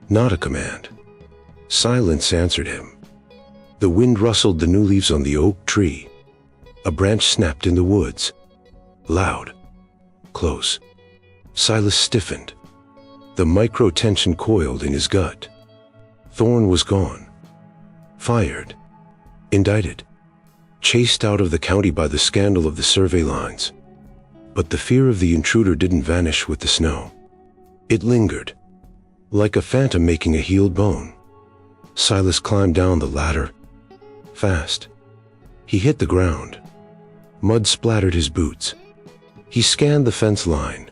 not a command. Silence answered him. The wind rustled the new leaves on the oak tree. A branch snapped in the woods. Loud. Close. Silas stiffened. The micro-tension coiled in his gut. Thorn was gone. Fired. Indicted. Chased out of the county by the scandal of the survey lines. But the fear of the intruder didn't vanish with the snow. It lingered, like a phantom making a healed bone. Silas climbed down the ladder. Fast. He hit the ground. Mud splattered his boots. He scanned the fence line,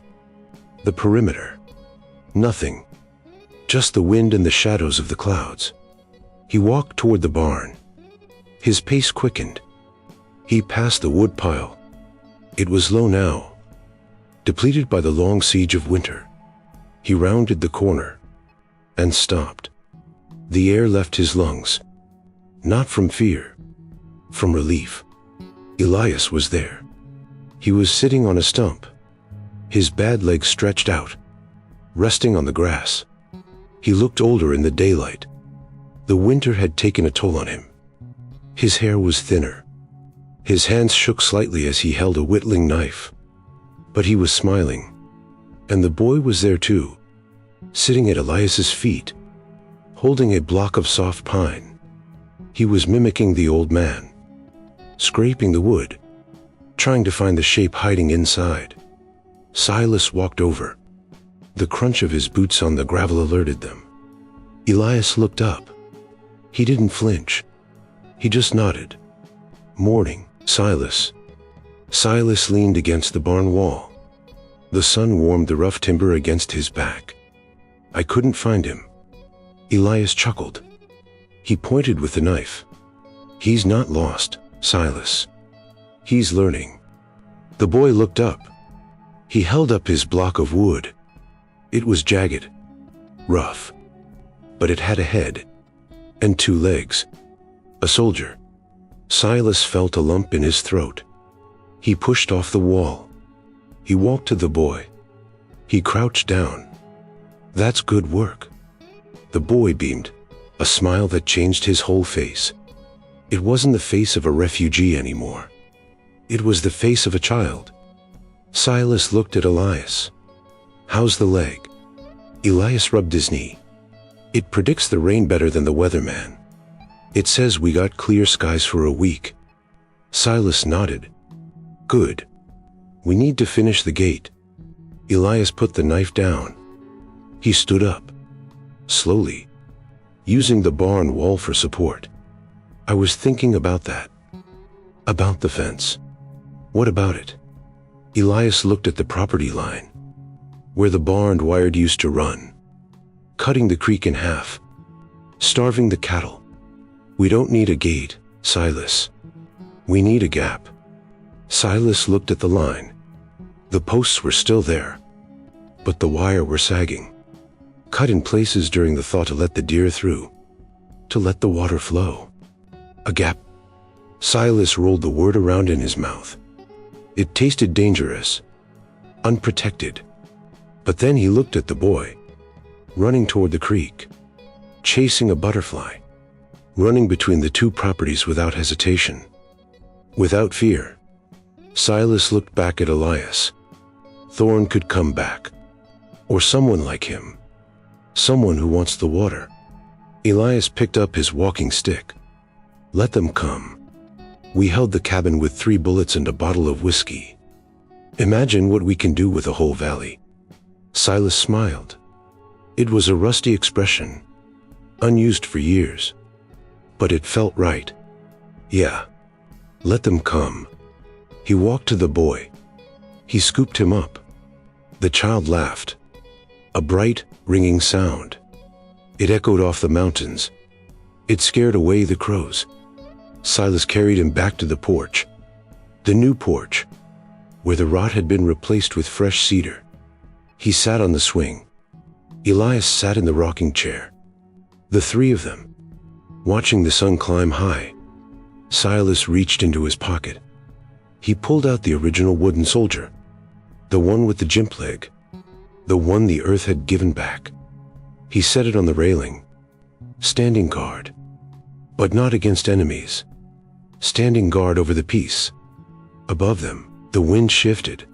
the perimeter. Nothing. Just the wind and the shadows of the clouds. He walked toward the barn. His pace quickened. He passed the wood pile. It was low now, depleted by the long siege of winter. He rounded the corner and stopped. The air left his lungs, not from fear, from relief. Elias was there. He was sitting on a stump, his bad legs stretched out, resting on the grass. He looked older in the daylight. The winter had taken a toll on him. His hair was thinner. His hands shook slightly as he held a whittling knife. But he was smiling. And the boy was there too, sitting at Elias's feet, holding a block of soft pine. He was mimicking the old man, scraping the wood, trying to find the shape hiding inside. Silas walked over. The crunch of his boots on the gravel alerted them. Elias looked up. He didn't flinch. He just nodded. "Morning, Silas." Silas leaned against the barn wall. The sun warmed the rough timber against his back. "I couldn't find him." Elias chuckled. He pointed with the knife. "He's not lost, Silas. He's learning." The boy looked up. He held up his block of wood. It was jagged, rough, but it had a head and two legs. A soldier. Silas felt a lump in his throat. He pushed off the wall. He walked to the boy. He crouched down. "That's good work." The boy beamed, a smile that changed his whole face. It wasn't the face of a refugee anymore. It was the face of a child. Silas looked at Elias. "How's the leg?" Elias rubbed his knee. "It predicts the rain better than the weatherman. It says we got clear skies for a week." Silas nodded. "Good. We need to finish the gate." Elias put the knife down. He stood up, slowly, using the barn wall for support. "I was thinking about that. About the fence." "What about it?" Elias looked at the property line, where the barn wire used to run. cutting the creek in half, starving the cattle. We don't need a gate, Silas. We need a gap. Silas looked at the line. The posts were still there, but the wire were sagging, cut in places during the thaw to let the deer through, to let the water flow. A gap. Silas rolled the word around in his mouth. It tasted dangerous, unprotected. But then he looked at the boy, running toward the creek, chasing a butterfly, running between the two properties without hesitation, without fear. Silas looked back at Elias. Thorn could come back, or someone like him, someone who wants the water. Elias picked up his walking stick. Let them come. We held the cabin with 3 bullets and a bottle of whiskey. Imagine what we can do with a whole valley. Silas smiled. It was a rusty expression, unused for years, but it felt right. Yeah, let them come. He walked to the boy. He scooped him up. The child laughed. A bright, ringing sound. It echoed off the mountains. It scared away the crows. Silas carried him back to the porch. The new porch, where the rot had been replaced with fresh cedar. He sat on the swing. Elias sat in the rocking chair. The 3 of them, watching the sun climb high. Silas reached into his pocket. He pulled out the original wooden soldier, the one with the gimp leg, the one the earth had given back. He set it on the railing, standing guard, but not against enemies, standing guard over the peace. Above them, the wind shifted,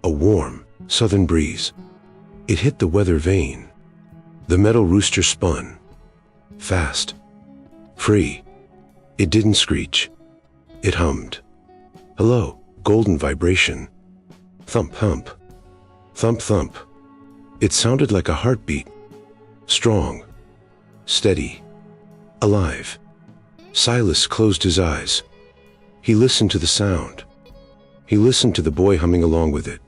a warm, southern breeze. It hit the weather vane. The metal rooster spun, fast, free. It didn't screech. It hummed. Hello, golden vibration. Thump, thump. Thump, thump. It sounded like a heartbeat. Strong, steady, alive. Silas closed his eyes. He listened to the sound. He listened to the boy humming along with it.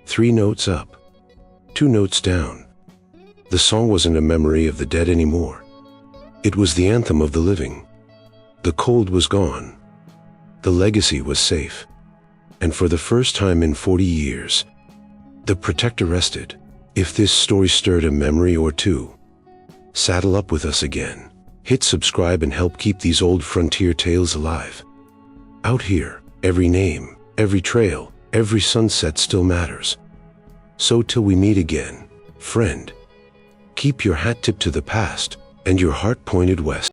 3 notes up, 2 notes down. The song wasn't a memory of the dead anymore. It was the anthem of the living. The cold was gone. The legacy was safe. And for the first time in 40 years, the protector rested. If this story stirred a memory or two, saddle up with us again. Hit subscribe and help keep these old frontier tales alive. Out here, every name, every trail, every sunset still matters. So till we meet again, friend, keep your hat tipped to the past and your heart pointed west.